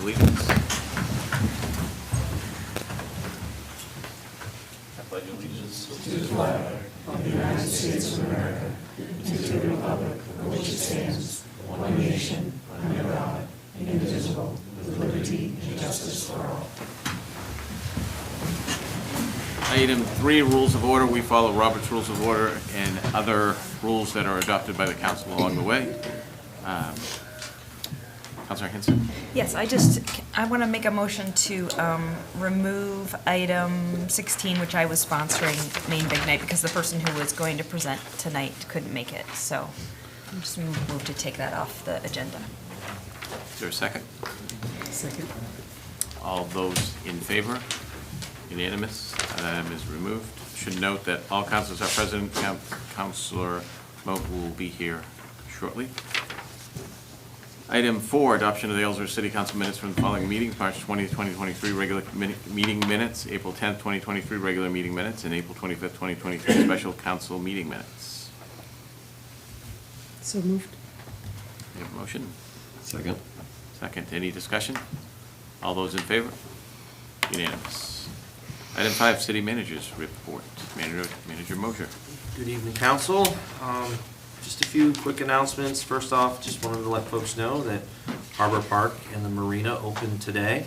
allegiance. I pledge allegiance to the flag of the United States of America and to the republic for which it stands, one nation, under God, indivisible, with liberty and justice for all. Item 3, rules of order. We follow Robert's Rules of Order and other rules that are adopted by the council along the way. Councilor Hinson. Yes, I want to make a motion to remove item 16, which I was sponsoring Main Big Night, because the person who was going to present tonight couldn't make it. So I'm just move to take that off the agenda. Is there a second? Second. All those in favor? Unanimous. That item is removed. Should note that all councilors are present. Councilor Moat will be here shortly. Item 4, adoption of the Ellsworth City Council minutes from the following meetings: March 20th, 2023, regular meeting minutes, April 10th, 2023, regular meeting minutes, and April 25th, 2023, special council meeting minutes. So moved. We have a motion. Second. Second. Any discussion? All those in favor? Unanimous. Item 5, city managers report. Manager Mosher. Good evening, council. Just a few quick announcements. First off, just wanted to let folks know that Harbor Park and the marina opened today.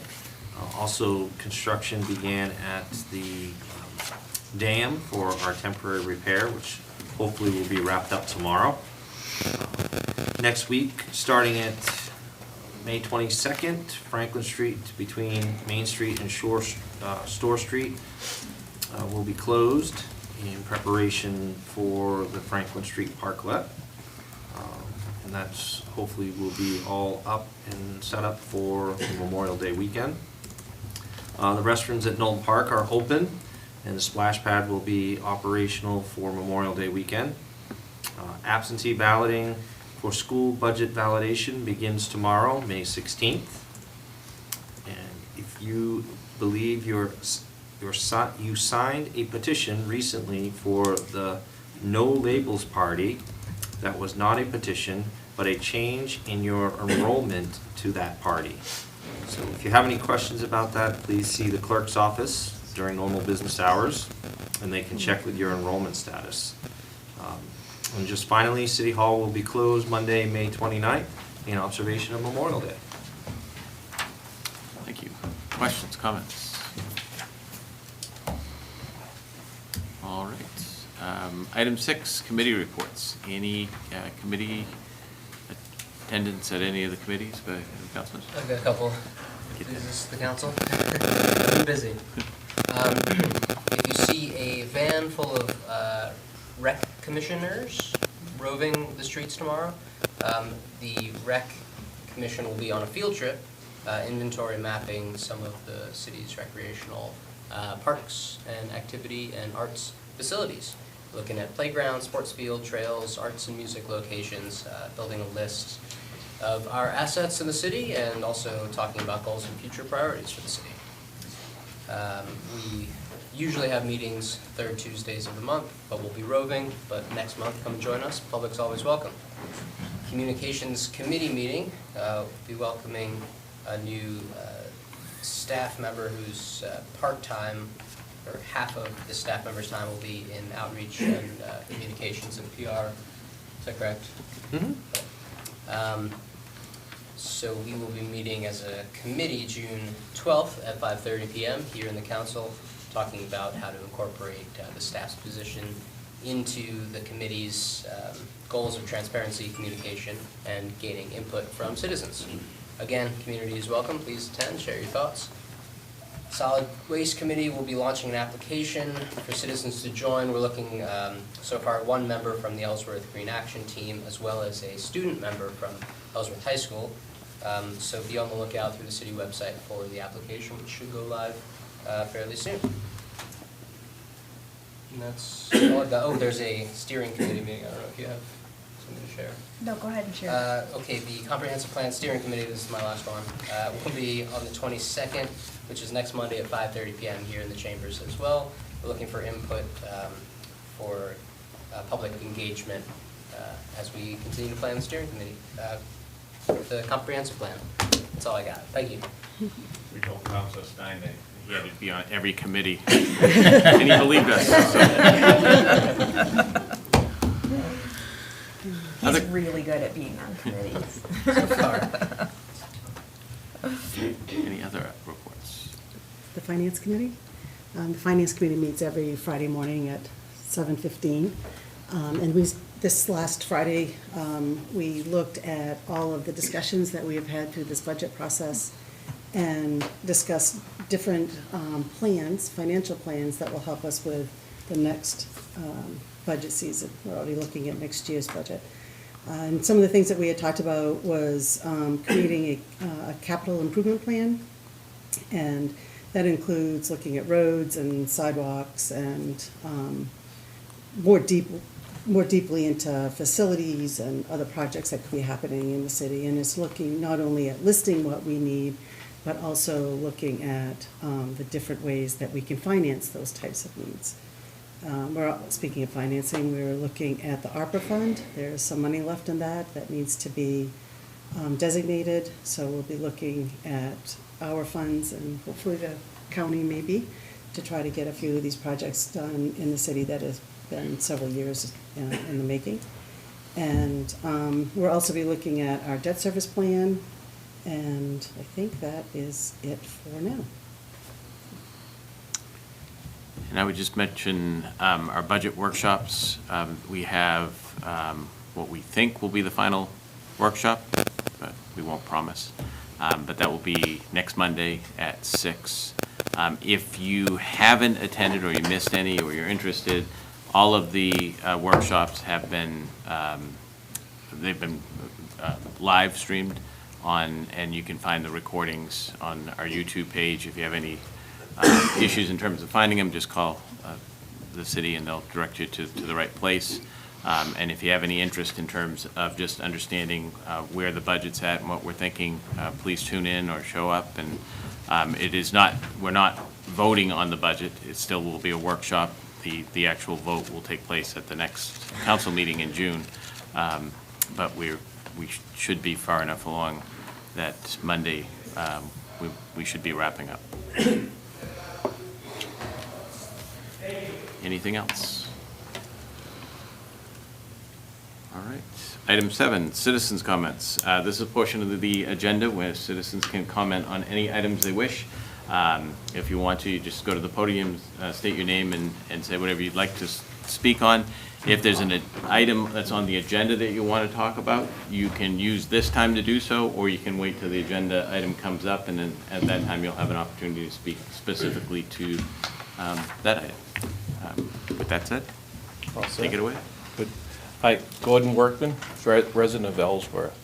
Also, construction began at the dam for our temporary repair, which hopefully will be wrapped up tomorrow. Next week, starting at May 22nd, Franklin Street between Main Street and Store Street will be closed in preparation for the Franklin Street Parklet. And that's hopefully will be all up and set up for the Memorial Day weekend. The restrooms at Knowlton Park are open, and the splash pad will be operational for Memorial Day weekend. Absentee balloting for school budget validation begins tomorrow, May 16th. And if you believe you signed a petition recently for the No Labels Party, that was not a petition, but a change in your enrollment to that party. So if you have any questions about that, please see the clerk's office during normal business hours, and they can check with your enrollment status. And just finally, City Hall will be closed Monday, May 29th, in observation of Memorial Day. Thank you. Questions, comments? All right. Item 6, committee reports. Any committee attendance at any of the committees by councilors? I've got a couple. Is this the council? I'm busy. If you see a van full of rec commissioners roving the streets tomorrow, the rec commission will be on a field trip, inventory mapping some of the city's recreational parks and activity and arts facilities, looking at playgrounds, sports field, trails, arts and music locations, building a list of our assets in the city, and also talking about goals and future priorities for the city. We usually have meetings third Tuesdays of the month, but we'll be roving. But next month, come and join us. Public's always welcome. Communications committee meeting. We'll be welcoming a new staff member who's part-time, or half of the staff member's time will be in outreach and communications and PR. Is that correct? Mm-hmm. So we will be meeting as a committee June 12th at 5:30 p.m. here in the council, talking about how to incorporate the staff's position into the committee's goals of transparency, communication, and gaining input from citizens. Again, community is welcome. Please attend, share your thoughts. Solid Waste Committee will be launching an application for citizens to join. We're looking so far at one member from the Ellsworth Green Action Team, as well as a student member from Ellsworth High School. So be on the lookout through the city website for the application, which should go live fairly soon. And that's all I've got. Oh, there's a steering committee meeting. I don't know if you have something to share. No, go ahead and share. Okay, the Comprehensive Plan Steering Committee, this is my last one, will be on the 22nd, which is next Monday at 5:30 p.m. here in the chambers as well. We're looking for input for public engagement as we continue to plan the steering committee, the comprehensive plan. That's all I got. Thank you. We told Counselor Stein that he had to be on every committee, and he believed us. He's really good at being on committees. So far. Any other reports? The Finance Committee? The Finance Committee meets every Friday morning at 7:15. And this last Friday, we looked at all of the discussions that we have had through this budget process and discussed different plans, financial plans that will help us with the next budget season. We're already looking at next year's budget. And some of the things that we had talked about was creating a capital improvement plan. And that includes looking at roads and sidewalks and more deeply into facilities and other projects that could be happening in the city. And it's looking not only at listing what we need, but also looking at the different ways that we can finance those types of needs. Speaking of financing, we're looking at the ARPA fund. There's some money left in that needs to be designated. So we'll be looking at our funds and hopefully the county maybe to try to get a few of these projects done in the city that has been several years in the making. And we'll also be looking at our debt service plan. And I think that is it for now. And I would just mention our budget workshops. We have what we think will be the final workshop, but we won't promise. But that will be next Monday at 6. If you haven't attended or you missed any or you're interested, all of the workshops have been, they've been live streamed on, and you can find the recordings on our YouTube page. If you have any issues in terms of finding them, just call the city and they'll direct you to the right place. And if you have any interest in terms of just understanding where the budget's at and what we're thinking, please tune in or show up. And it is not, we're not voting on the budget. It still will be a workshop. The actual vote will take place at the next council meeting in June. But we should be far enough along that Monday we should be wrapping up. Anything else? All right. Item 7, citizens' comments. This is a portion of the agenda where citizens can comment on any items they wish. If you want to, you just go to the podium, state your name, and say whatever you'd like to speak on. If there's an item that's on the agenda that you want to talk about, you can use this time to do so, or you can wait till the agenda item comes up, and then at that time you'll have an opportunity to speak specifically to that item. With that said, take it away. Good. Hi, Gordon Workman, resident of Ellsworth.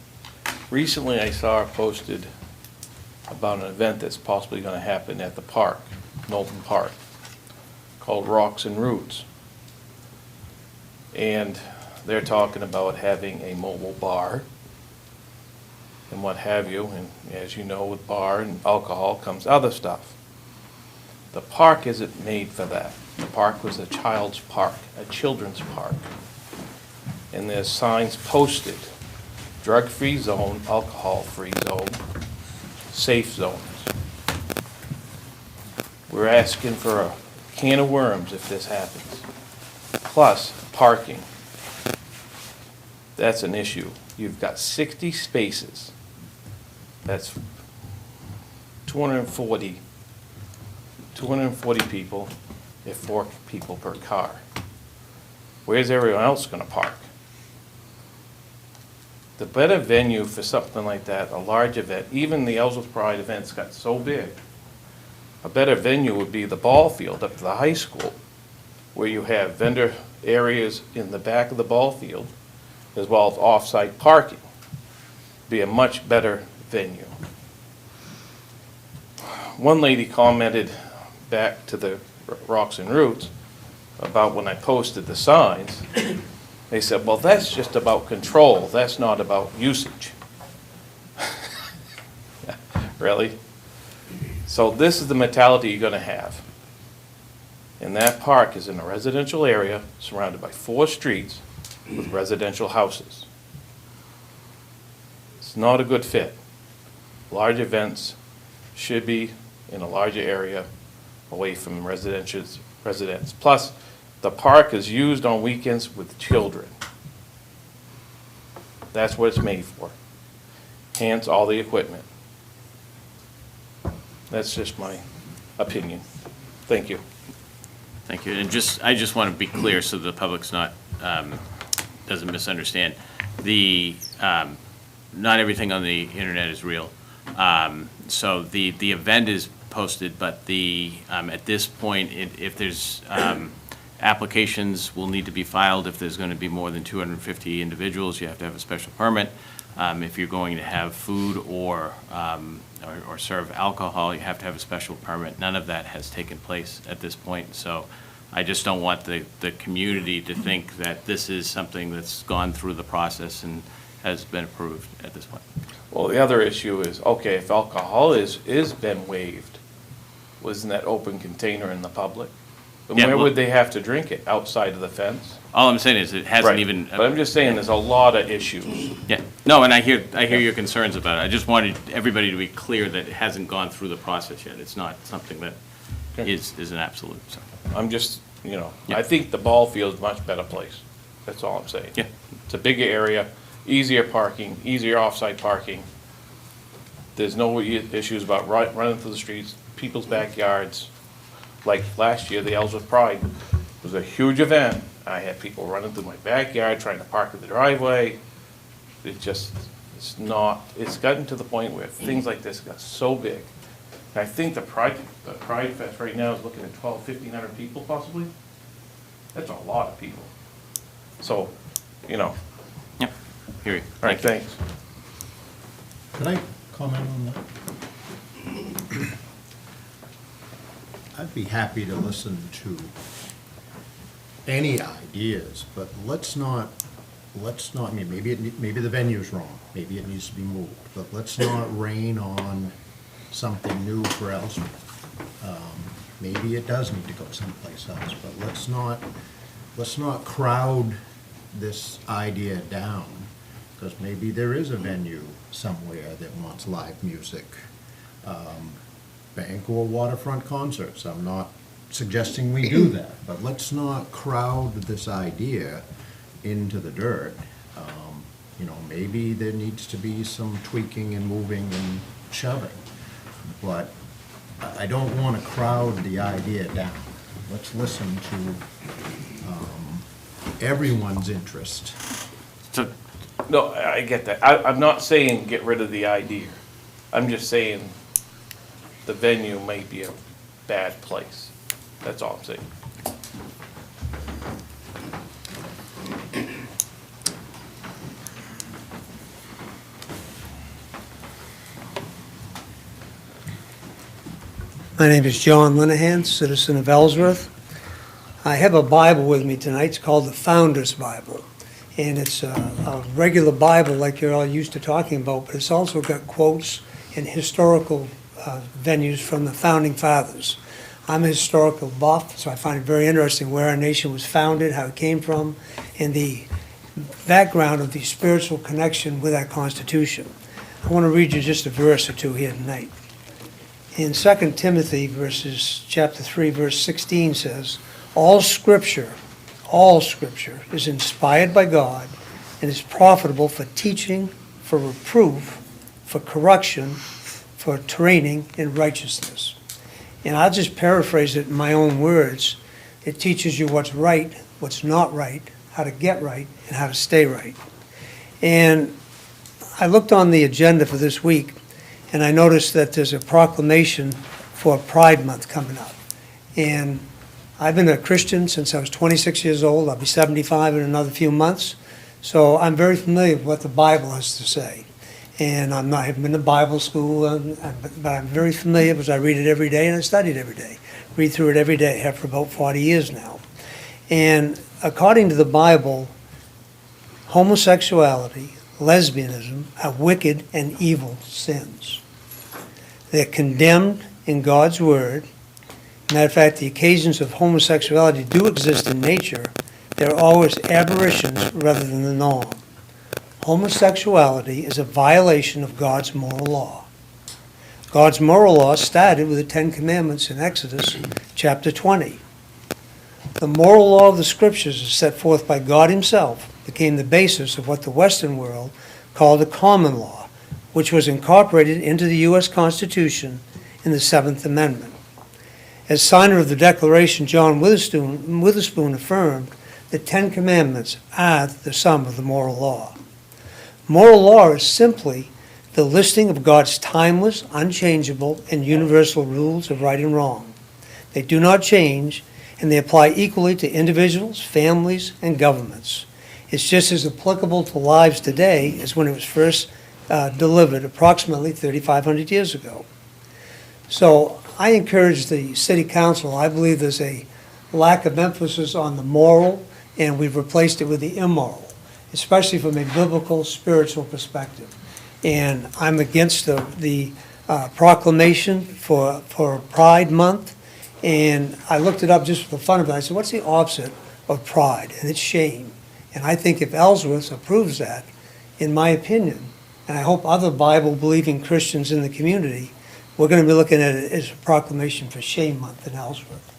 Recently, I saw posted about an event that's possibly going to happen at the park, Knowlton Park, called Rocks and Roots. And they're talking about having a mobile bar and what have you. And as you know, with bar and alcohol comes other stuff. The park isn't made for that. The park was a child's park, a children's park. And there's signs posted, drug-free zone, alcohol-free zone, safe zones. We're asking for a can of worms if this happens. Plus, parking. That's an issue. You've got 60 spaces. That's 240 people, if 4 people per car. Where's everyone else going to park? The better venue for something like that, a large event, even the Ellsworth Pride events got so big, a better venue would be the ball field up to the high school, where you have vendor areas in the back of the ball field, as well as off-site parking. Be a much better venue. One lady commented back to the Rocks and Roots about when I posted the signs. They said, well, that's just about control. That's not about usage. Really? So this is the mentality you're going to have. And that park is in a residential area surrounded by 4 streets with residential houses. It's not a good fit. large events should be in a larger area away from residents. Plus, the park is used on weekends with children. That's what it's made for. Hence all the equipment. That's just my opinion. Thank you. Thank you. And I just want to be clear so the public's not, doesn't misunderstand. Not everything on the internet is real. So the event is posted, but at this point, if there's, applications will need to be filed. If there's going to be more than 250 individuals, you have to have a special permit. If you're going to have food or serve alcohol, you have to have a special permit. None of that has taken place at this point. So I just don't want the community to think that this is something that's gone through the process and has been approved at this point. Well, the other issue is, okay, if alcohol is been waived, wasn't that open container in the public? And Yeah, where well- would they have to drink it? Outside of the fence? All I'm saying is it hasn't Right. even. But I'm just saying, there's a lot of issues. Yeah, no, and I hear your concerns about it. I just wanted everybody to be clear that it hasn't gone through the process yet. It's not something that Okay. is an absolute, so. I'm just, Yeah. I think the ball field's a much better place. That's all I'm saying. Yeah. It's a bigger area, easier parking, easier off-site parking. There's no issues about running through the streets, people's backyards. Like last year, the Ellsworth Pride was a huge event. I had people running through my backyard, trying to park in the driveway. It's gotten to the point where things like this got so big. And I think the Pride Fest right now is looking at 1,500 people possibly. That's a lot of people. So, Yeah, hear you. all right, Thank you. thanks. Could I comment on that? I'd be happy to listen to any ideas, but let's not, I mean, maybe the venue's wrong, maybe it needs to be moved, but let's not rain on something new for Ellsworth. Maybe it does need to go someplace else, but let's not crowd this idea down, because maybe there is a venue somewhere that wants live music, bank or waterfront concerts. I'm not suggesting we do that, but let's not crowd this idea into the dirt. Maybe there needs to be some tweaking and moving and shoving, but I don't want to crowd the idea down. Let's listen to everyone's interest. So, No, I get that. I'm not saying get rid of the idea. I'm just saying the venue may be a bad place. That's all I'm saying. My name is John Linehan, citizen of Ellsworth. I have a Bible with me tonight. It's called the Founder's Bible. And it's a regular Bible like you're all used to talking about, but it's also got quotes and historical venues from the Founding Fathers. I'm a historical buff, so I find it very interesting where our nation was founded, how it came from, and the background of the spiritual connection with our Constitution. I want to read you just a verse or two here tonight. In 2 Timothy chapter 3, verse 16 says, all Scripture is inspired by God and is profitable for teaching, for reproof, for correction, for training in righteousness. And I'll just paraphrase it in my own words. It teaches you what's right, what's not right, how to get right, and how to stay right. And I looked on the agenda for this week, and I noticed that there's a proclamation for Pride Month coming up. And I've been a Christian since I was 26 years old. I'll be 75 in another few months. So I'm very familiar with what the Bible has to say. And I haven't been to Bible school, but I'm very familiar because I read it every day and I study it every day. Read through it every day. I have for about 40 years now. And according to the Bible, homosexuality, lesbianism are wicked and evil sins. They're condemned in God's Word. Matter of fact, the occasions of homosexuality do exist in nature. They're always aberrations rather than the norm. Homosexuality is a violation of God's moral law. God's moral law started with the Ten Commandments in Exodus chapter 20. The moral law of the Scriptures, as set forth by God Himself, became the basis of what the Western world called the common law, which was incorporated into the U.S. Constitution in the Seventh Amendment. As signer of the Declaration, John Witherspoon affirmed, the Ten Commandments are the sum of the moral law. Moral law is simply the listing of God's timeless, unchangeable, and universal rules of right and wrong. They do not change, and they apply equally to individuals, families, and governments. It's just as applicable to lives today as when it was first delivered approximately 3,500 years ago. So I encourage the city council, I believe there's a lack of emphasis on the moral, and we've replaced it with the immoral, especially from a biblical, spiritual perspective. And I'm against the proclamation for Pride Month, and I looked it up just for the fun of it. I said, what's the opposite of pride? And it's shame. And I think if Ellsworth approves that, in my opinion, and I hope other Bible-believing Christians in the community, we're going to be looking at it as a proclamation for Shame Month in Ellsworth.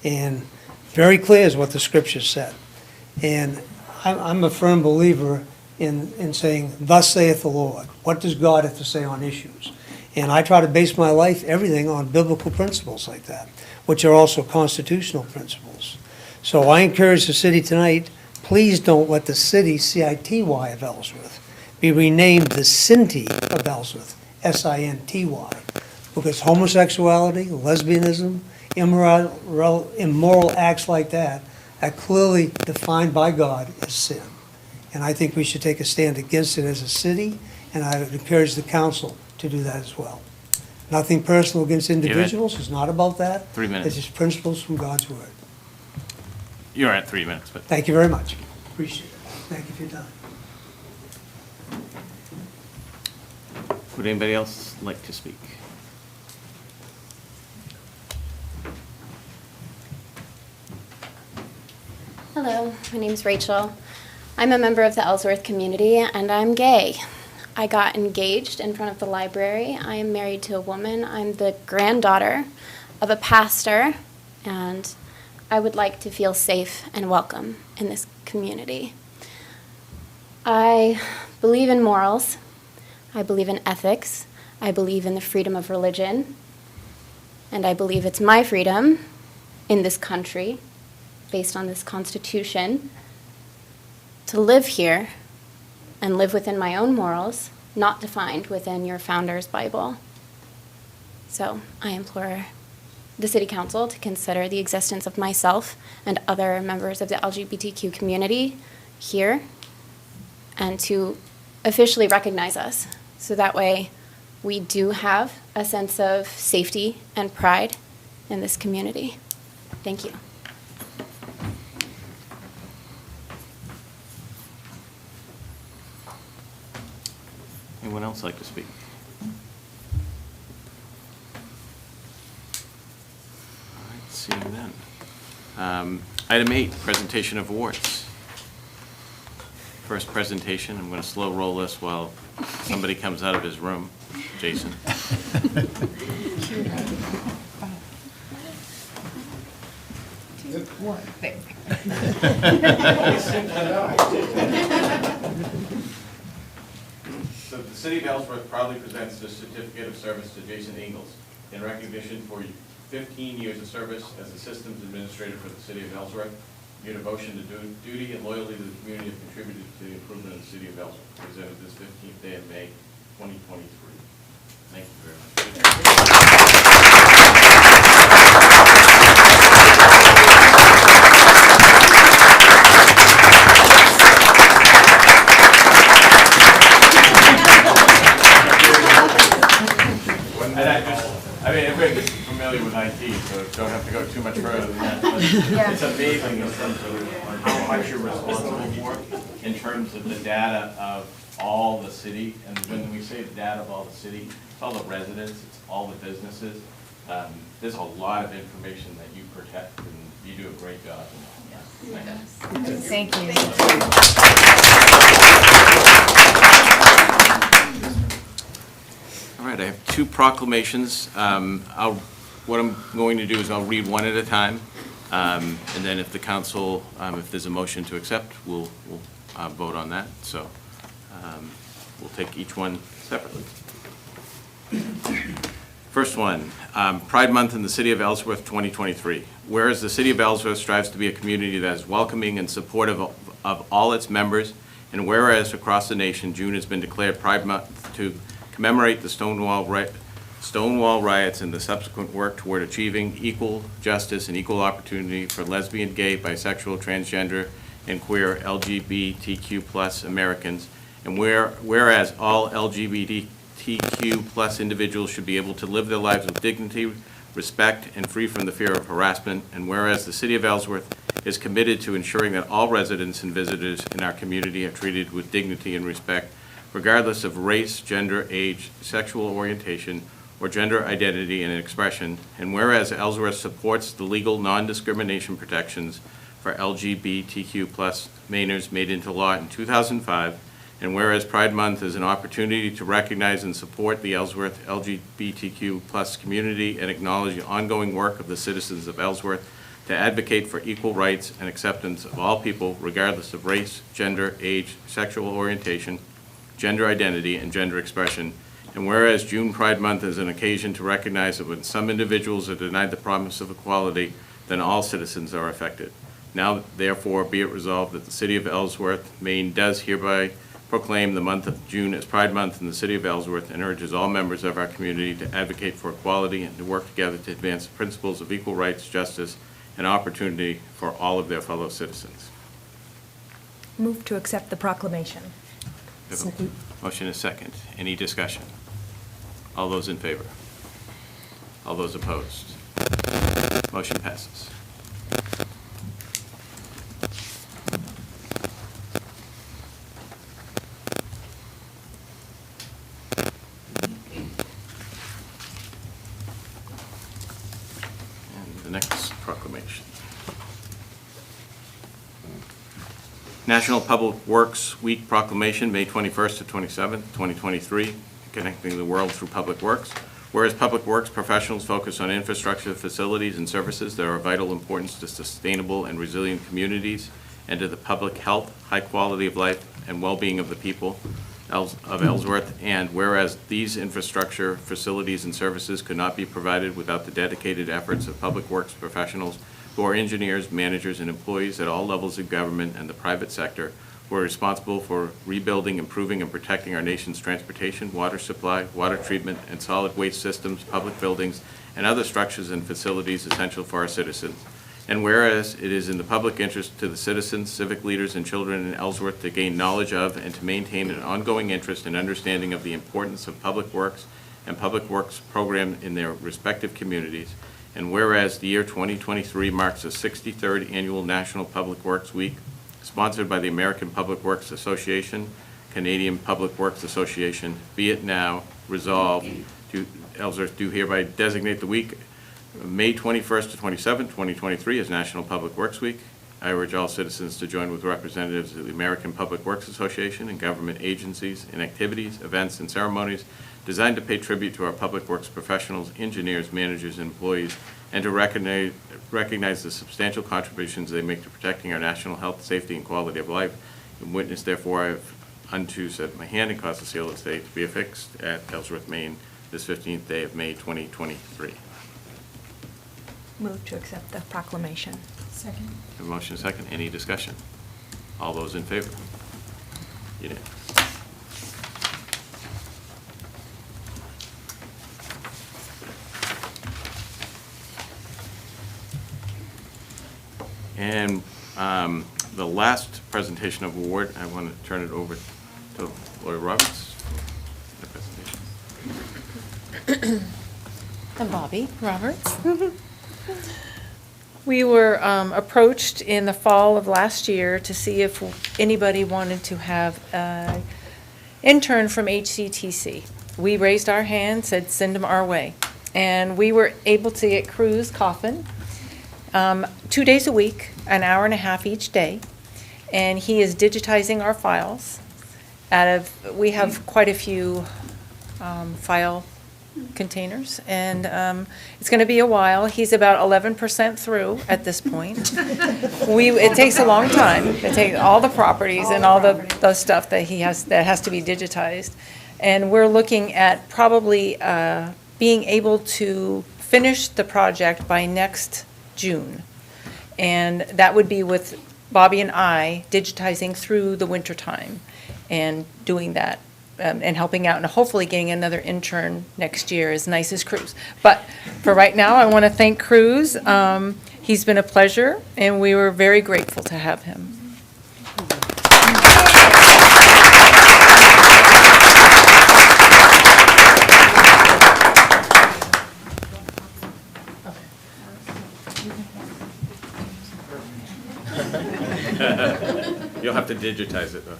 And very clear is what the Scriptures said. And I'm a firm believer in saying, thus saith the Lord. What does God have to say on issues? And I try to base my life, everything, on biblical principles like that, which are also constitutional principles. So I encourage the city tonight, please don't let the city, C-I-T-Y of Ellsworth, be renamed the Sinti of Ellsworth, S-I-N-T-Y, because homosexuality, lesbianism, immoral acts like that are clearly defined by God as sin. And I think we should take a stand against it as a city, and I would encourage the council to do that as well. Nothing personal against individuals, it's not about that. 3 minutes. It's just principles from God's Word. You're at 3 minutes, but Thank you very much. Appreciate it. Thank you for your time. would anybody else like to speak? Hello, my name's Rachel. I'm a member of the Ellsworth community, and I'm gay. I got engaged in front of the library. I am married to a woman. I'm the granddaughter of a pastor, and I would like to feel safe and welcome in this community. I believe in morals. I believe in ethics. I believe in the freedom of religion. And I believe it's my freedom in this country, based on this Constitution, to live here and live within my own morals, not defined within your founder's Bible. So I implore the City Council to consider the existence of myself and other members of the LGBTQ community here, and to officially recognize us, so that way we do have a sense of safety and pride in this community. Thank you. Anyone else like to speak? All right, seeing none. Item 8, presentation of awards. First presentation, I'm going to slow roll this while somebody comes out of his room. Jason. So the City of Ellsworth proudly presents the Certificate of Service to Jason Ingalls in recognition for 15 years of service as the Systems Administrator for the City of Ellsworth. Your devotion to duty and loyalty to the community have contributed to the improvement of the City of Ellsworth, presented this 15th day of May, 2023. Thank you very much. I mean, everybody's familiar with IT, so don't have to go too much further than that. But it's amazing in terms of how much you're responsible for, in terms of the data of all the city. And when we say the data of all the city, it's all the residents, it's all the businesses. There's a lot of information that you protect, and you do a great job. Thank you. All right, right, I have two proclamations. What I'm going to do is I'll read one at a time, and then if the council, if there's a motion to accept, we'll vote on that. So we'll take each one separately. First one, Pride Month in the City of Ellsworth 2023. Whereas the City of Ellsworth strives to be a community that is welcoming and supportive of all its members, and whereas across the nation, June has been declared Pride Month to commemorate the Stonewall riots and the subsequent work toward achieving equal justice and equal opportunity for lesbian, gay, bisexual, transgender, and queer LGBTQ+ Americans, and whereas all LGBTQ+ individuals should be able to live their lives with dignity, respect, and free from the fear of harassment, and whereas the City of Ellsworth is committed to ensuring that all residents and visitors in our community are treated with dignity and respect, regardless of race, gender, age, sexual orientation, or gender identity and expression, and whereas Ellsworth supports the legal non-discrimination protections for LGBTQ+ Mainers made into law in 2005, and whereas Pride Month is an opportunity to recognize and support the Ellsworth LGBTQ+ community and acknowledge the ongoing work of the citizens of Ellsworth to advocate for equal rights and acceptance of all people regardless of race, gender, age, sexual orientation, gender identity, and gender expression. And whereas June Pride Month is an occasion to recognize that when some individuals are denied the promise of equality, then all citizens are affected. Now, therefore, be it resolved that the City of Ellsworth, Maine does hereby proclaim the month of June as Pride Month in the City of Ellsworth and urges all members of our community to advocate for equality and to work together to advance the principles of equal rights, justice, and opportunity for all of their fellow citizens. Move to accept the proclamation. Second. Motion is second. Any discussion? All those in favor? All those opposed? Motion passes. And the next proclamation. National Public Works Week Proclamation, May 21st to 27th, 2023, connecting the world through public works. Whereas public works professionals focus on infrastructure, facilities, and services that are of vital importance to sustainable and resilient communities and to the public health, high quality of life, and well-being of the people of Ellsworth. And whereas these infrastructure, facilities, and services could not be provided without the dedicated efforts of public works professionals who are engineers, managers, and employees at all levels of government and the private sector who are responsible for rebuilding, improving, and protecting our nation's transportation, water supply, water treatment, and solid waste systems, public buildings, and other structures and facilities essential for our citizens. And whereas it is in the public interest to the citizens, civic leaders, and children in Ellsworth to gain knowledge of and to maintain an ongoing interest and understanding of the importance of public works and public works program in their respective communities. And whereas the year 2023 marks the 63rd Annual National Public Works Week, sponsored by the American Public Works Association, Canadian Public Works Association, be it now resolved to Ellsworth do hereby designate the week May 21st to 27th, 2023 as National Public Works Week. I urge all citizens to join with representatives of the American Public Works Association and government agencies in activities, events, and ceremonies designed to pay tribute to our public works professionals, engineers, managers, and employees, and to recognize the substantial contributions they make to protecting our national health, safety, and quality of life. In witness, therefore, I have unto set my hand and cause the seal of state to be affixed at Ellsworth, Maine, this 15th day of May, 2023. Move to accept the proclamation. Second. Have a motion and a second. Any discussion? All those in favor? Unanimous. And the last presentation of award, I want to turn it over to Lori Roberts. for the presentation. I'm Bobby Roberts. We were approached in the fall of last year to see if anybody wanted to have an intern from HCTC. We raised our hand, said send them our way. And we were able to get Cruz Coffin 2 days a week, an hour and a half each day. And he is digitizing our files. We have quite a few file containers, and it's going to be a while. He's about 11% through at this point. It takes a long time. It takes all the properties and all the stuff that that has to be digitized. And we're looking at probably being able to finish the project by next June. And that would be with Bobby and I digitizing through the winter time and doing that and helping out and hopefully getting another intern next year as nice as Cruz. But for right now, I want to thank Cruz. He's been a pleasure, and we were very grateful to have him. You'll have to digitize it, though.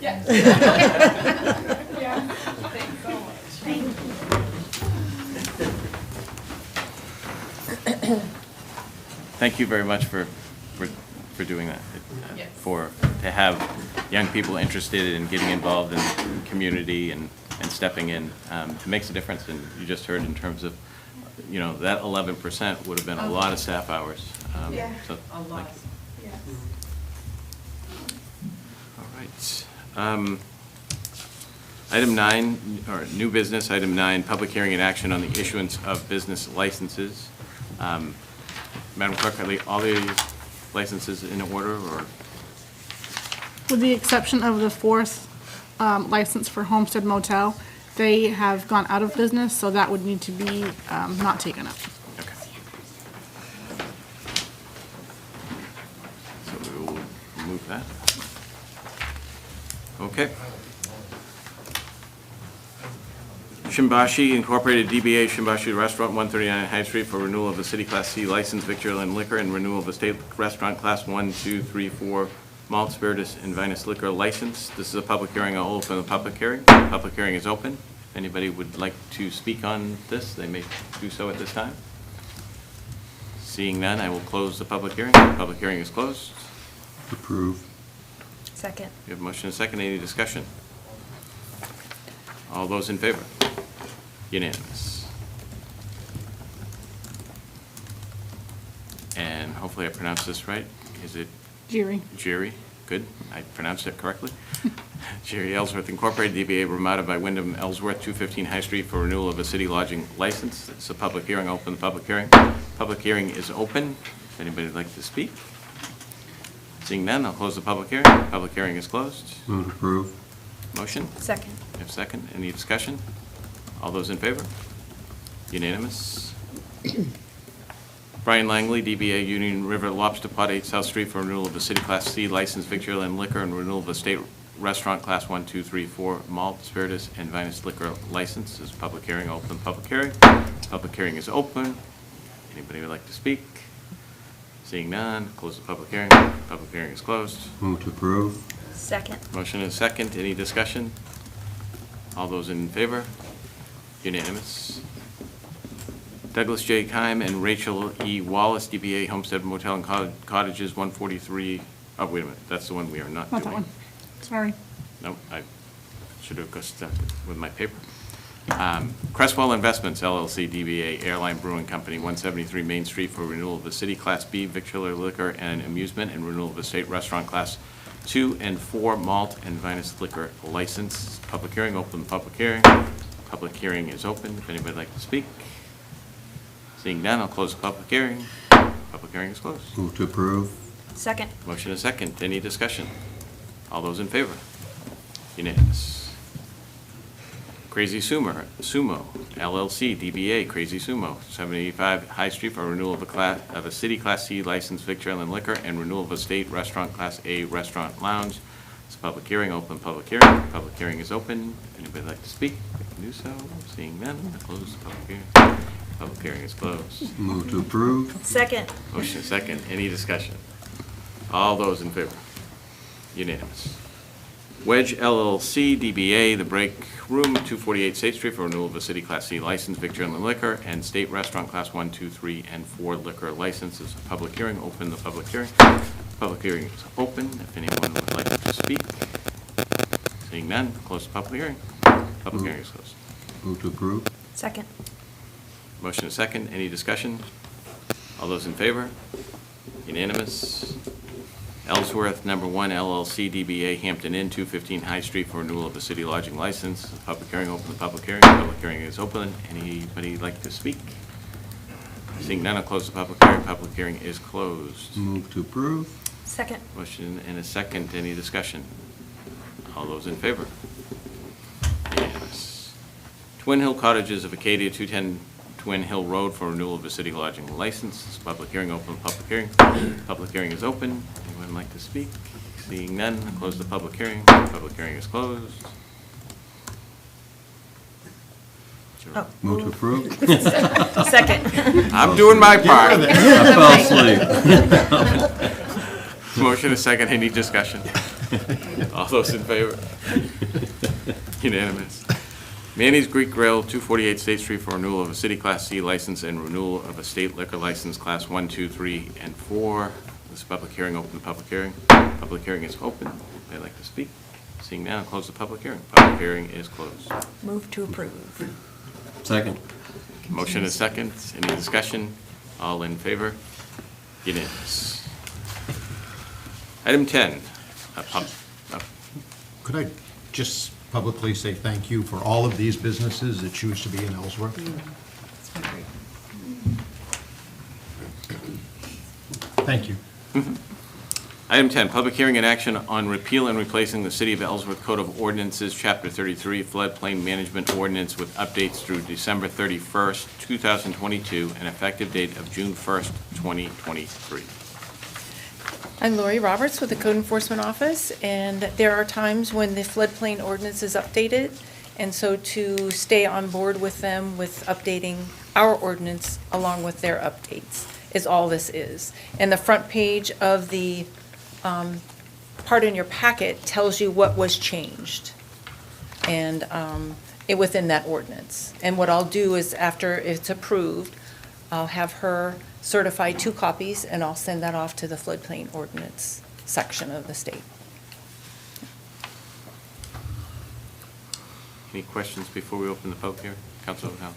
Thank you very much for doing that. To have young people interested in getting involved in the community and stepping in, it makes a difference. And you just heard in terms of, that 11% would have been a lot of staff hours. So A lot. thank you. All right. Item 9, or new business, item 9, public hearing and action on the issuance of business licenses. Madam Clerk, are all the licenses in order, or? With the exception of the fourth license for Homestead Motel, they have gone out of business, so that would need to be not taken up. Okay. So we will remove that. Okay. Shimbashi Incorporated, DBA Shimbashi Restaurant, 139 High Street, for renewal of the City Class C license, victual and liquor, and renewal of the State Restaurant Class 1, 2, 3, 4 malt, spirituous, and vinous liquor license. This is a public hearing. I'll open the public hearing. Public hearing is open. If anybody would like to speak on this, they may do so at this time. Seeing none, I will close the public hearing. Public hearing is closed. Approve. Second. We have a motion and a second. Any discussion? All those in favor? Unanimous. And hopefully I pronounced this right. Is it Jerry. Good. I pronounced it correctly. Jerry Ellsworth Incorporated, DBA Ramada by Wyndham Ellsworth, 215 High Street, for renewal of a city lodging license. It's a public hearing. Open the public hearing. Public hearing is open. If anybody would like to speak. Seeing none, I'll close the public hearing. Public hearing is closed. Move to approve. Motion? Second. We have second. Any discussion? All those in favor? Unanimous. Brian Langley, DBA Union River Lobster Pot, 8 South Street, for renewal of the City Class C license, victual and liquor, and renewal of the State Restaurant Class 1, 2, 3, 4 malt, spirituous, and vinous liquor license. This is public hearing. Open public hearing. Public hearing is open. Anybody would like to speak? Seeing none, close the public hearing. Public hearing is closed. Move to approve. Second. Motion is second. Any discussion? All those in favor? Unanimous. Douglas J. Kime and Rachel E. Wallace, DBA Homestead Motel and Cottages, 143, oh, wait a minute, that's the one we are not doing. Not that one. Sorry. No, I should have got stuck with my paper. Crestwell Investments LLC, DBA Airline Brewing Company, 173 Main Street, for renewal of the City Class B victular liquor and amusement, and renewal of the State Restaurant Class 2 and 4 malt and vinous liquor license. Public hearing. Open the public hearing. Public hearing is open. If anybody would like to speak. Seeing none, I'll close the public hearing. Public hearing is closed. Move to approve. Second. Motion is second. Any discussion? All those in favor? Unanimous. Crazy Sumo LLC, DBA Crazy Sumo, 785 High Street, for renewal of a City Class C license, victual and liquor, and renewal of a State Restaurant Class A restaurant lounge. It's a public hearing. Open public hearing. Public hearing is open. If anybody would like to speak, they can do so. Seeing none, I'll close the public hearing. Public hearing is closed. Move to approve. Second. Motion is second. Any discussion? All those in favor? Unanimous. Wedge LLC, DBA The Break Room, 248 State Street, for renewal of a City Class C license, victual and liquor, and State Restaurant Class 1, 2, 3, and 4 liquor licenses. A public hearing. Open the public hearing. Public hearing is open. If anyone would like to speak. Seeing none, close the public hearing. Public hearing is closed. Move to approve. Second. Motion and second. Any discussion? All those in favor? Unanimous. Ellsworth, number 1 LLC, DBA Hampton Inn, 215 High Street for renewal of the city lodging license. Public hearing, open the public hearing. Public hearing is open. Anybody like to speak? Seeing none, I'll close the public hearing. Public hearing is closed. Move to approve. Second. Motion and a second. Any discussion? All those in favor? Unanimous. Twin Hill Cottages of Acadia, 210 Twin Hill Road for renewal of a city lodging license. Public hearing, open the public hearing. Public hearing is open. Anyone like to speak? Seeing none, I'll close the public hearing. Public hearing is closed. Oh. Move to approve. Second. I'm doing my part. I fell asleep. Motion is second. Any discussion? All those in favor? Unanimous. Manny's Greek Grill, 248 State Street for renewal of a city Class C license and renewal of a state liquor license Class 1, 2, 3, and 4. This is public hearing. Open the public hearing. Public hearing is open. They'd like to speak. Seeing none, I'll close the public hearing. Public hearing is closed. Move to approve. Second. Motion is second. Any discussion? All in favor? Unanimous. Item 10. Could I just publicly say thank you for all of these businesses that choose to be in Ellsworth? Thank you. Item 10, public hearing and action on repeal and replacing the City of Ellsworth Code of Ordinances, Chapter 33, Floodplain Management Ordinance with updates through December 31st, 2022, and effective date of June 1st, 2023. I'm Lori Roberts with the Code Enforcement Office, and there are times when the floodplain ordinance is updated, and so to stay on board with them with updating our ordinance along with their updates is all this is. And the front page of the part in your packet tells you what was changed and within that ordinance. And what I'll do is after it's approved, I'll have her certify 2 copies, and I'll send that off to the floodplain ordinance section of the state. Any questions before we open the public hearing? Councilor O'Connell.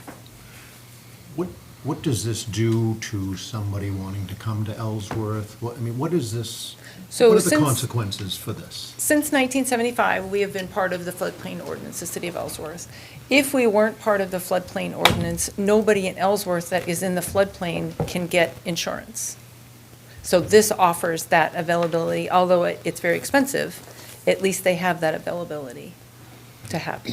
What does this do to somebody wanting to come to Ellsworth? What is this, So what are the since- consequences for this? Since 1975, we have been part of the floodplain ordinance, the city of Ellsworth. If we weren't part of the floodplain ordinance, nobody in Ellsworth that is in the floodplain can get insurance. So this offers that availability, although it's very expensive, at least they have that availability to have.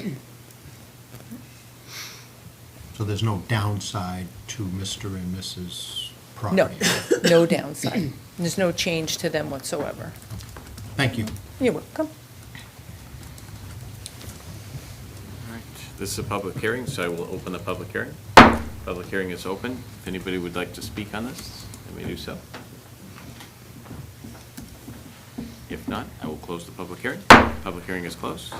So there's no downside to Mr. and Mrs. No, property? no downside. There's no change to them whatsoever. Thank you. You're welcome. All right, this is a public hearing, so I will open the public hearing. Public hearing is open. If anybody would like to speak on this, they may do so. If not, I will close the public hearing. Public hearing is closed.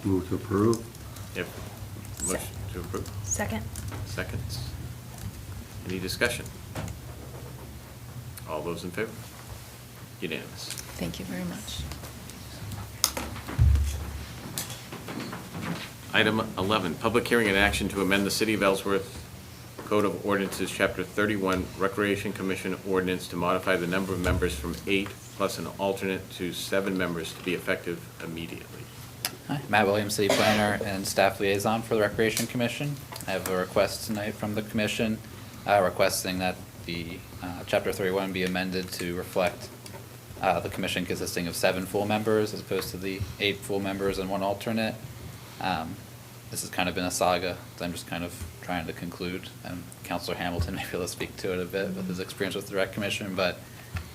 Move to approve. If, motion to approve. Second. Seconds. Any discussion? All those in favor? Unanimous. Thank you very much. Item 11, public hearing and action to amend the City of Ellsworth Code of Ordinances, Chapter 31, Recreation Commission Ordinance to modify the number of members from 8 plus an alternate to 7 members to be effective immediately. Hi, Matt Williams, City Planner and Staff Liaison for the Recreation Commission. I have a request tonight from the Commission requesting that the Chapter 31 be amended to reflect the Commission consisting of 7 full members as opposed to the 8 full members and 1 alternate. This has kind of been a saga that I'm just kind of trying to conclude, and Councilor Hamilton may be able to speak to it a bit with his experience with the Rec Commission, but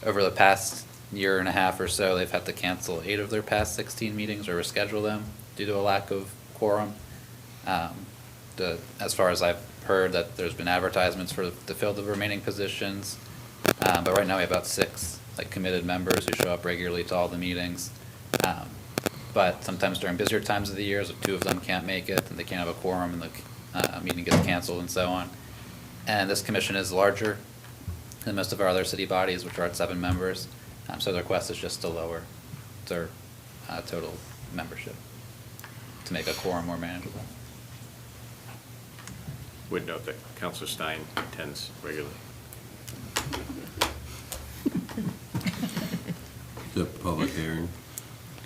over the past year and a half or so, they've had to cancel 8 of their past 16 meetings or reschedule them due to a lack of quorum. As far as I've heard, that there's been advertisements to fill the remaining positions, but right now we have about 6 committed members who show up regularly to all the meetings. But sometimes during busier times of the year, if 2 of them can't make it, then they can't have a quorum and the meeting gets canceled and so on. And this commission is larger than most of our other city bodies, which are at 7 members. So the request is just to lower their total membership to make a quorum more manageable. would note that Counselor Stein attends regularly. The public hearing.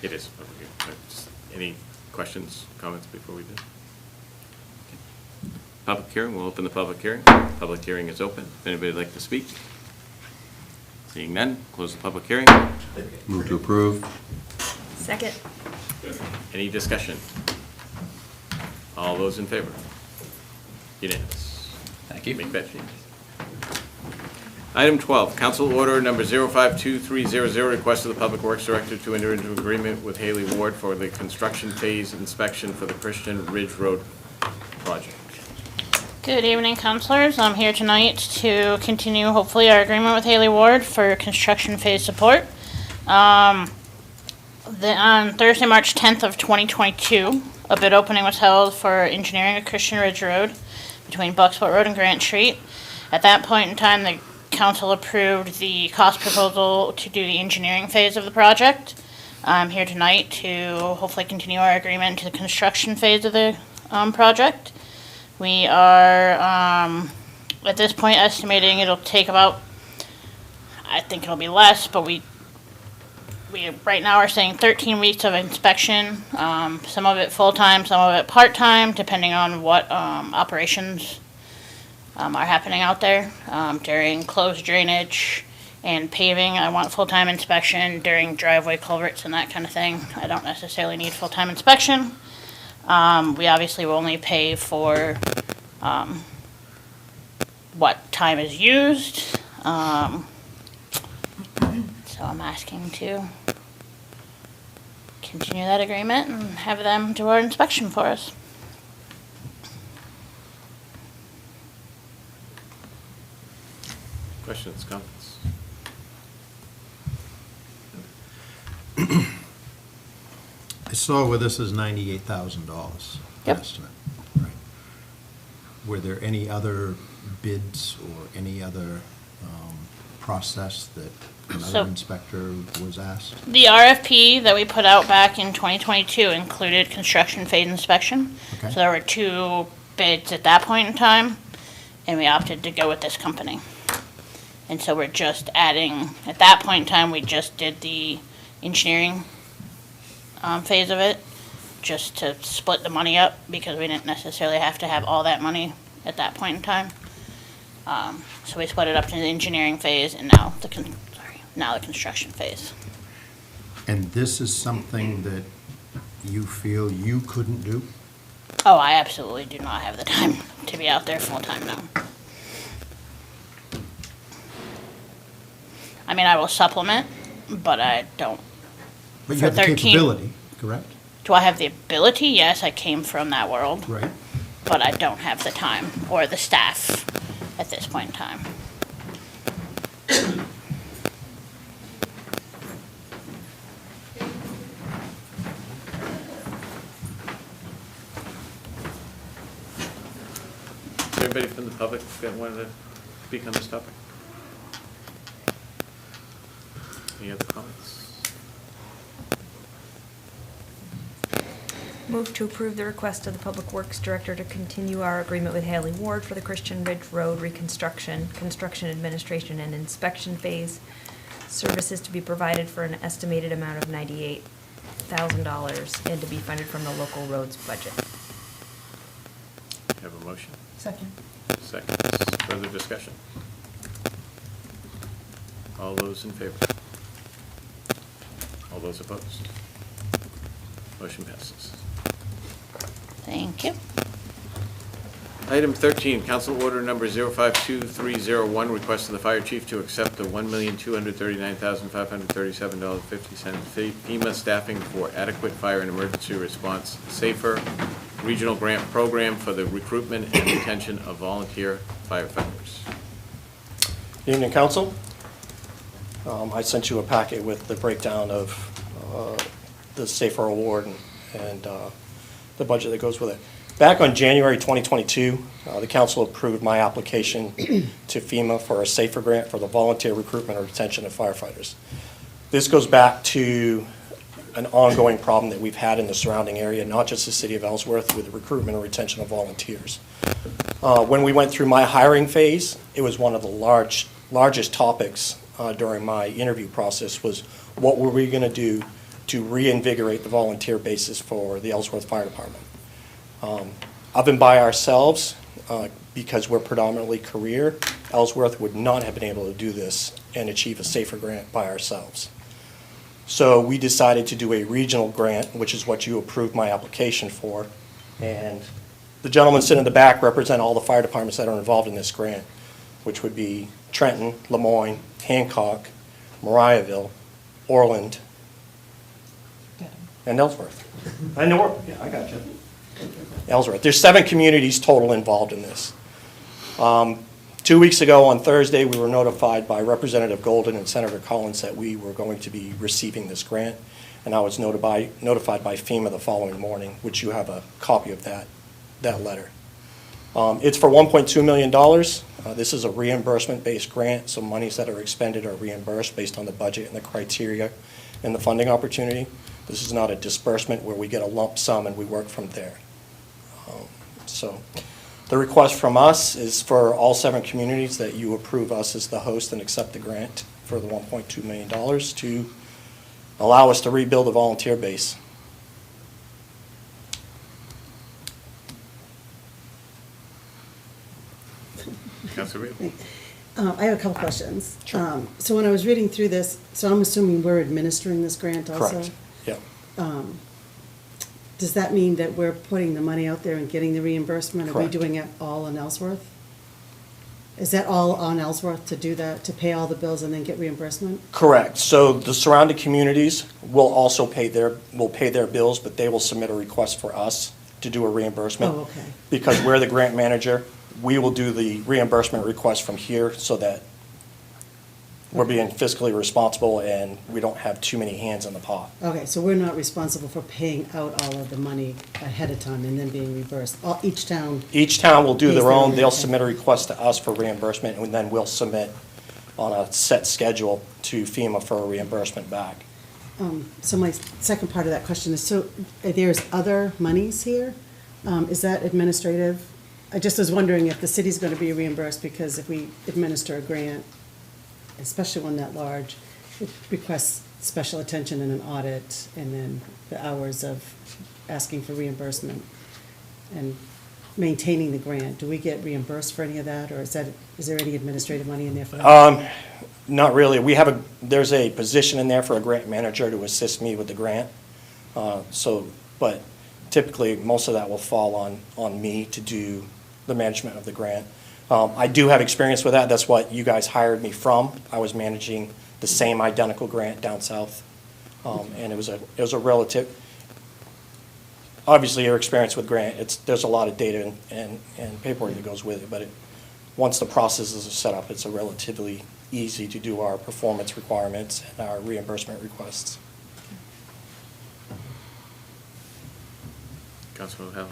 It is. Okay. Just any questions, comments before we do? Public hearing, we'll open the public hearing. Public hearing is open. If anybody would like to speak? Seeing none, close the public hearing. Move to approve. Second. Any discussion? All those in favor? Unanimous. Thank you. Make that change. Item 12, Council Order Number 052300, request of the Public Works Director to enter into agreement with Haley Ward for the construction phase inspection for the Christian Ridge Road project. Good evening, councilors. I'm here tonight to continue, hopefully, our agreement with Haley Ward for construction phase support. On Thursday, March 10th of 2022, a bid opening was held for engineering of Christian Ridge Road between Bucksport Road and Grant Street. At that point in time, the council approved the cost proposal to do the engineering phase of the project. I'm here tonight to hopefully continue our agreement to the construction phase of the project. We are, at this point, estimating it'll take about, I think it'll be less, but we right now are saying 13 weeks of inspection, some of it full-time, some of it part-time, depending on what operations are happening out there. During closed drainage and paving, I want full-time inspection. During driveway culverts and that kind of thing, I don't necessarily need full-time inspection. We obviously will only pay for what time is used. So I'm asking to continue that agreement and have them do our inspection for us. Questions, comments? I saw where this is $98,000 Yep. estimate. Right. Were there any other bids or any other process that another So- inspector was asked? The RFP that we put out back in 2022 included construction phase inspection. Okay. So there were 2 bids at that point in time, and we opted to go with this company. And so we're just adding, at that point in time, we just did the engineering phase of it, just to split the money up, because we didn't necessarily have to have all that money at that point in time. So we split it up to the engineering phase and now the construction phase. And this is something that you feel you couldn't do? Oh, I absolutely do not have the time to be out there full-time now. I mean, I will supplement, but I don't. But you For have the 13 capability, correct? Do I have the ability? Yes, I came from that world, Right. but I don't have the time or the staff at this point in time. Is there anybody from the public that wanted to speak on this topic? Any other comments? Move to approve the request of the Public Works Director to continue our agreement with Haley Ward for the Christian Ridge Road reconstruction, construction administration, and inspection phase. Services to be provided for an estimated amount of $98,000 and to be funded from the local roads budget. Have a motion? Second. Seconds. Further discussion? All those in favor? All those opposed? Motion passes. Thank you. Item 13, Council Order Number 052301, request of the Fire Chief to accept the $1,239,537.50 FEMA staffing for adequate fire and emergency response SAFER Regional Grant Program for the recruitment and retention of volunteer firefighters. Good evening, Council. I sent you a packet with the breakdown of the SAFER award and the budget that goes with it. Back on January 2022, the council approved my application to FEMA for a SAFER grant for the volunteer recruitment or retention of firefighters. This goes back to an ongoing problem that we've had in the surrounding area, not just the city of Ellsworth, with the recruitment and retention of volunteers. When we went through my hiring phase, it was one of the largest topics during my interview process was what were we going to do to reinvigorate the volunteer basis for the Ellsworth Fire Department. Of and by ourselves, because we're predominantly career, Ellsworth would not have been able to do this and achieve a safer grant by ourselves. So we decided to do a regional grant, which is what you approved my application for. And the gentlemen sitting in the back represent all the fire departments that are involved in this grant, which would be Trenton, Lemoyne, Hancock, Mariahville, Orland, and Ellsworth. I know, yeah, I got you. Ellsworth. There's 7 communities total involved in this. 2 weeks ago on Thursday, we were notified by Representative Golden and Senator Collins that we were going to be receiving this grant, and I was notified by FEMA the following morning, which you have a copy of that letter. It's for $1.2 million. This is a reimbursement-based grant, so monies that are expended are reimbursed based on the budget and the criteria and the funding opportunity. This is not a disbursement where we get a lump sum and we work from there. So the request from us is for all 7 communities that you approve us as the host and accept the grant for the $1.2 million to allow us to rebuild the volunteer base. Councilor Reed? I have a couple questions. Sure. So when I was reading through this, so I'm assuming we're administering this grant also? Correct. Yeah. Does that mean that we're putting the money out there and getting the reimbursement? Are we Correct. doing it all on Ellsworth? Is that all on Ellsworth to do that, to pay all the bills and then get reimbursement? Correct. So the surrounding communities will also pay their bills, but they will submit a request for us to do a reimbursement. Oh, okay. Because we're the grant manager, we will do the reimbursement request from here so that we're being fiscally responsible and we don't have too many hands in the pot. Okay, so we're not responsible for paying out all of the money ahead of time and then being reimbursed? Each town? Each town will do Pays their their own, own, they'll okay. submit a request to us for reimbursement, and then we'll submit on a set schedule to FEMA for a reimbursement back. So my second part of that question is, so there's other monies here? Is that administrative? I just was wondering if the city's going to be reimbursed, because if we administer a grant, especially one that large, it requests special attention and an audit, and then the hours of asking for reimbursement and maintaining the grant. Do we get reimbursed for any of that, or is there any administrative money in there for that? Not really. There's a position in there for a grant manager to assist me with the grant. But typically, most of that will fall on me to do the management of the grant. I do have experience with that. That's what you guys hired me from. I was managing the same identical grant down south. And it was a relative, obviously your experience with grant, there's a lot of data and paperwork that goes with it, but once the processes are set up, it's a relatively easy to do our performance requirements and our reimbursement requests. Councilor Hill?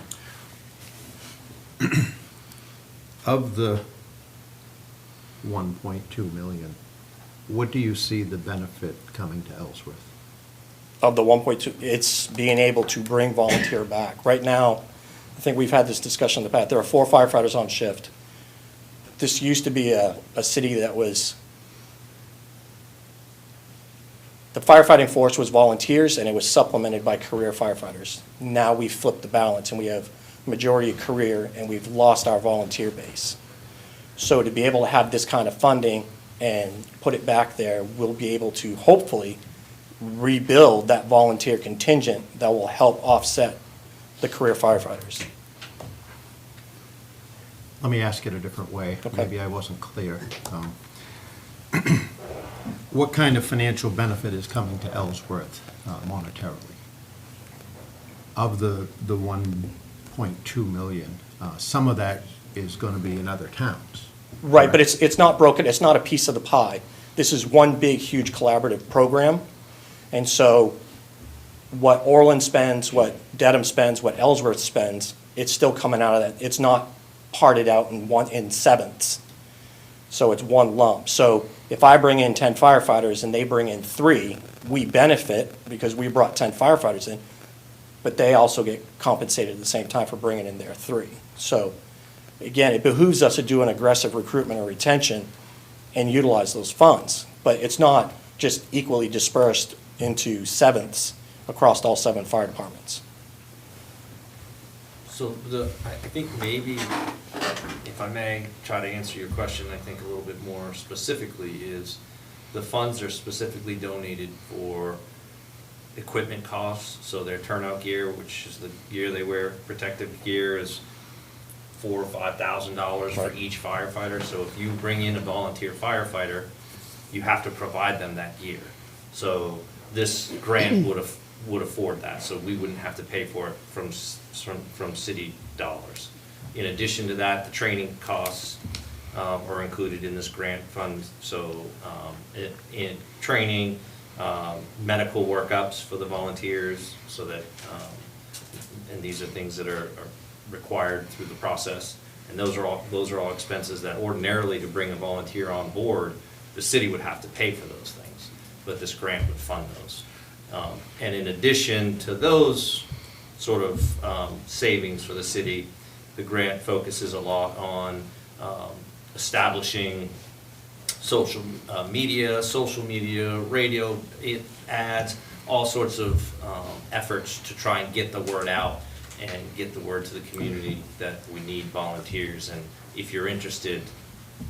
Of the 1.2 million, what do you see the benefit coming to Ellsworth? Of the 1.2, it's being able to bring volunteer back. Right now, I think we've had this discussion in the past, there are 4 firefighters on shift. This used to be a city that was, the firefighting force was volunteers and it was supplemented by career firefighters. Now we've flipped the balance and we have majority of career and we've lost our volunteer base. So to be able to have this kind of funding and put it back there, we'll be able to hopefully rebuild that volunteer contingent that will help offset the career firefighters. Let me ask it a different way. Okay. Maybe I wasn't clear. What kind of financial benefit is coming to Ellsworth monetarily? Of the 1.2 million, some of that is going to be in other towns. Right, but it's not broken, it's not a piece of the pie. This is one big, huge collaborative program. And so what Orland spends, what Dedham spends, what Ellsworth spends, it's still coming out of that. It's not parted out in sevenths. So it's one lump. So if I bring in 10 firefighters and they bring in 3, we benefit because we brought 10 firefighters in, but they also get compensated at the same time for bringing in their 3. So again, it behooves us to do an aggressive recruitment and retention and utilize those funds. But it's not just equally dispersed into sevenths across all 7 fire departments. So I think maybe, if I may try to answer your question, I think a little bit more specifically is the funds are specifically donated for equipment costs, so their turnout gear, which is the gear they wear, protective gear is $4,000 or $5,000 for each firefighter. So if you bring in a volunteer firefighter, you have to provide them that gear. So this grant would afford that, so we wouldn't have to pay for it from city dollars. In addition to that, the training costs are included in this grant fund, so in training, medical workups for the volunteers, so that, and these are things that are required through the process, and those are all expenses that ordinarily, to bring a volunteer on board, the city would have to pay for those things, but this grant would fund those. And in addition to those sort of savings for the city, the grant focuses a lot on establishing social media, radio ads, all sorts of efforts to try and get the word out and get the word to the community that we need volunteers. And if you're interested,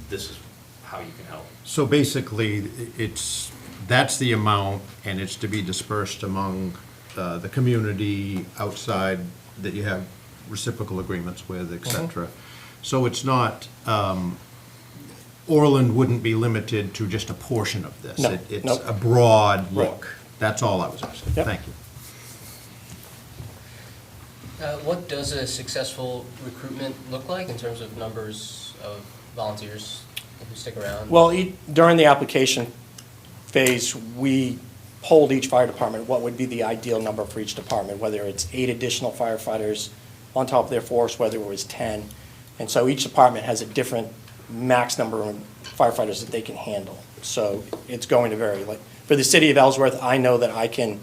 this is how you can help. So basically, that's the amount, and it's to be dispersed among the community outside that you have reciprocal agreements with, et cetera. So it's not, Orland wouldn't be limited to just a portion of this. No, It's nope. a broad Right. look. That's all I was asking. Yep. Thank you. What does a successful recruitment look like in terms of numbers of volunteers who stick around? Well, during the application phase, we polled each fire department what would be the ideal number for each department, whether it's 8 additional firefighters on top of their force, whether it was 10. And so each department has a different max number of firefighters that they can handle. So it's going to vary. Like for the city of Ellsworth, I know that I can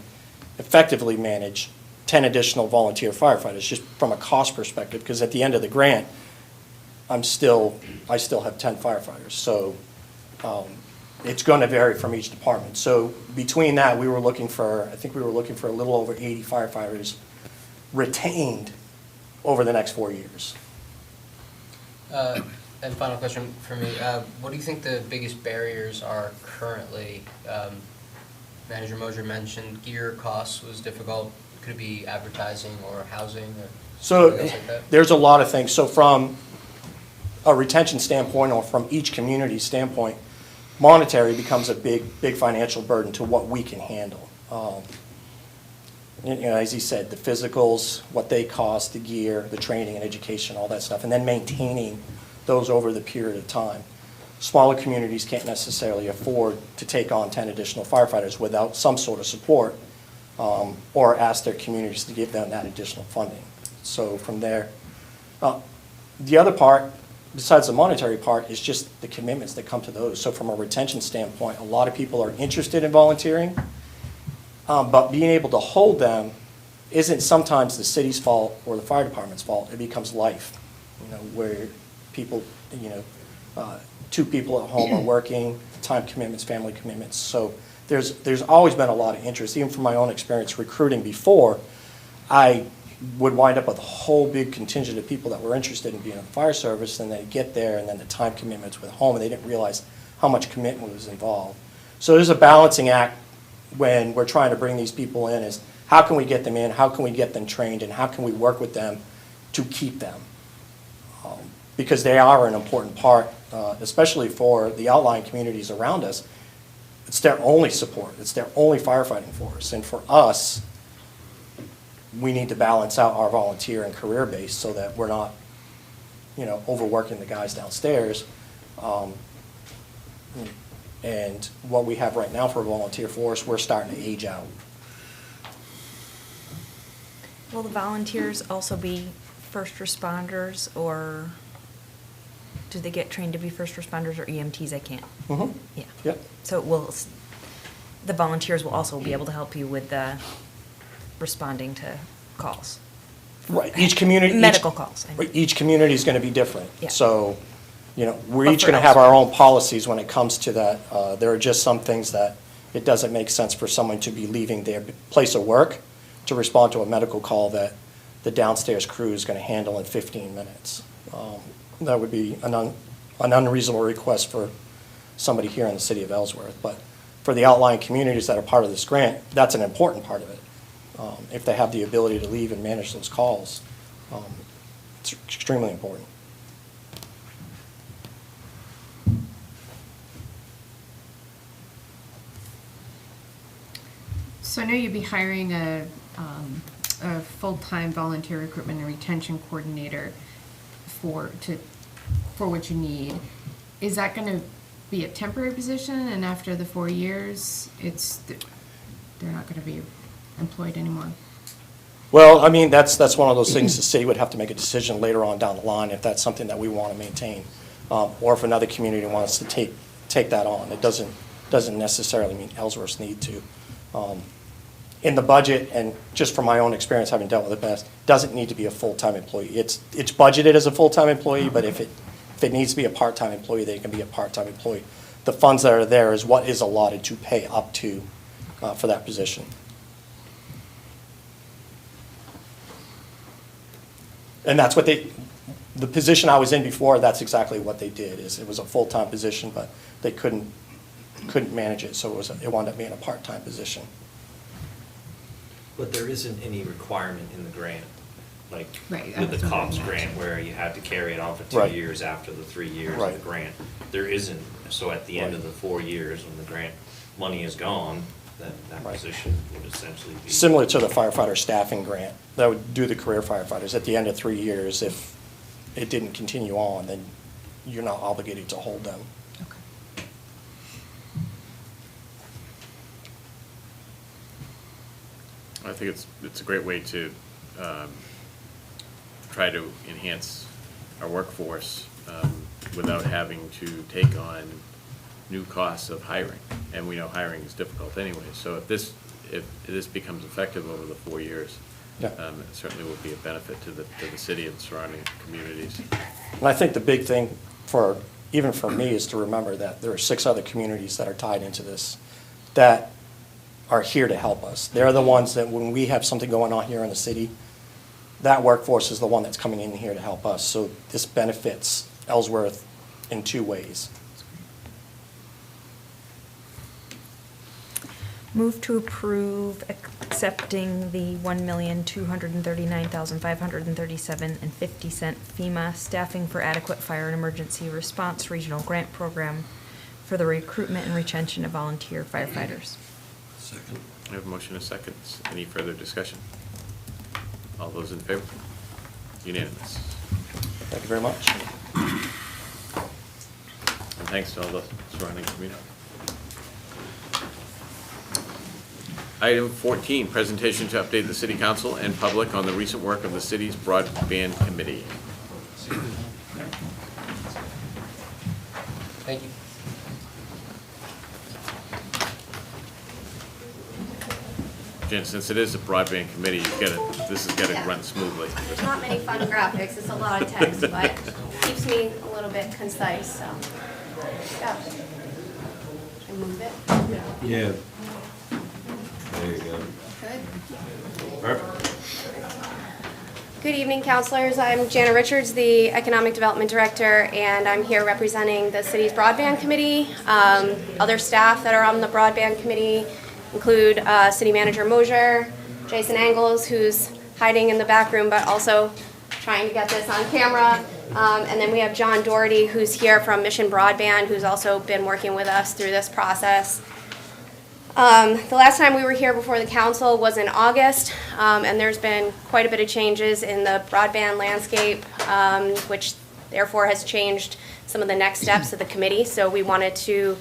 effectively manage 10 additional volunteer firefighters, just from a cost perspective, because at the end of the grant, I still have 10 firefighters. So it's going to vary from each department. So between that, I think we were looking for a little over 80 firefighters retained over the next 4 years. And final question for me, what do you think the biggest barriers are currently? Manager Moser mentioned gear costs was difficult. Could it be advertising or housing or So something else like that? there's a lot of things. So from a retention standpoint, or from each community standpoint, monetary becomes a big financial burden to what we can handle. As he said, the physicals, what they cost, the gear, the training and education, all that stuff, and then maintaining those over the period of time. Smaller communities can't necessarily afford to take on 10 additional firefighters without some sort of support, or ask their communities to give them that additional funding. So from there, the other part, besides the monetary part, is just the commitments that come to those. So from a retention standpoint, a lot of people are interested in volunteering, but being able to hold them isn't sometimes the city's fault or the fire department's fault. It becomes life, where people, 2 people at home are working, time commitments, family commitments. So there's always been a lot of interest. Even from my own experience recruiting before, I would wind up with a whole big contingent of people that were interested in being in the fire service, and they'd get there, and then the time commitments with home, and they didn't realize how much commitment was involved. So there's a balancing act when we're trying to bring these people in, is how can we get them in, how can we get them trained, and how can we work with them to keep them? Because they are an important part, especially for the outlying communities around us. It's their only support, it's their only firefighting force, and for us, we need to balance out our volunteer and career base so that we're not, overworking the guys downstairs. And what we have right now for a volunteer force, we're starting to age out. Will the volunteers also be first responders, or do they get trained to be first responders or EMTs? I can't. Mm-hmm. Yeah. Yep. So the volunteers will also be able to help you with the responding to calls Right, each community. medical calls. I mean. Right, each community is gonna be different. Yeah. So, you know, we're But each for gonna have our own policies when it comes to that. There are just some things that it doesn't make sense for someone to be leaving their place of work to respond to a medical call that the downstairs crew is gonna handle in 15 minutes. That would be an unreasonable request for somebody here in the city of Ellsworth. But for the outlying communities that are part of this grant, that's an important part of it. If they have the ability to leave and manage those calls, it's extremely important. So I know you'd be hiring a full-time volunteer recruitment and retention coordinator for what you need. Is that gonna be a temporary position, and after the 4 years, they're not gonna be employed anymore? Well, I mean, that's one of those things the city would have to make a decision later on down the line if that's something that we want to maintain, or if another community wants to take that on. It doesn't necessarily mean Ellsworth's need to. In the budget, and just from my own experience having dealt with it past, doesn't need to be a full-time employee. It's budgeted as a full-time employee, but if it needs to be a part-time employee, they can be a part-time employee. The funds that are there is what is allotted to pay up to for that position. And that's what the position I was in before, that's exactly what they did, is it was a full-time position, but they couldn't manage it, so it wound up being a part-time position. But there isn't any requirement in the grant, like Right, with that's the what I COPS meant. grant, where you had to carry it on for Right. 2 years after the 3 years of Right. the grant. There isn't, so at the end of Right. the 4 years, when the grant money is gone, then that Right. position would essentially be. Similar to the firefighter staffing grant, that would do the career firefighters. At the end of 3 years, if it didn't continue on, then you're not obligated to hold them. Okay. I think it's a great way to try to enhance our workforce without having to take on new costs of hiring. And we know hiring is difficult anyway. So if this becomes effective over the 4 years, Yeah. it certainly will be a benefit to the city and surrounding communities. And I think the big thing even for me, is to remember that there are 6 other communities that are tied into this that are here to help us. They're the ones that when we have something going on here in the city, that workforce is the one that's coming in here to help us. So this benefits Ellsworth in 2 ways. Move to approve accepting the $1,239,537.50 FEMA Staffing for Adequate Fire and Emergency Response Regional Grant Program for the recruitment and retention of volunteer firefighters. Second. I have a motion and a second. Any further discussion? All those in favor? Unanimous. Thank you very much. And thanks to all the surrounding community. Item 14, presentation to update the city council and public on the recent work of the city's broadband committee. Thank you. Jen, since it is a broadband committee, this has got to Yeah. run smoothly. There's not many fun graphics, it's a lot of text, but keeps me a little bit concise, so. Yeah. Should I move it? Yeah. There you go. Good. Perfect. Good evening, counselors. I'm Jana Richards, the Economic Development Director, and I'm here representing the city's broadband committee. Other staff that are on the broadband committee include City Manager Mosier, Jason Angles, who's hiding in the back room but also trying to get this on camera. And then we have John Doherty, who's here from Mission Broadband, who's also been working with us through this process. The last time we were here before the council was in August, and there's been quite a bit of changes in the broadband landscape, which therefore has changed some of the next steps of the committee. So we wanted to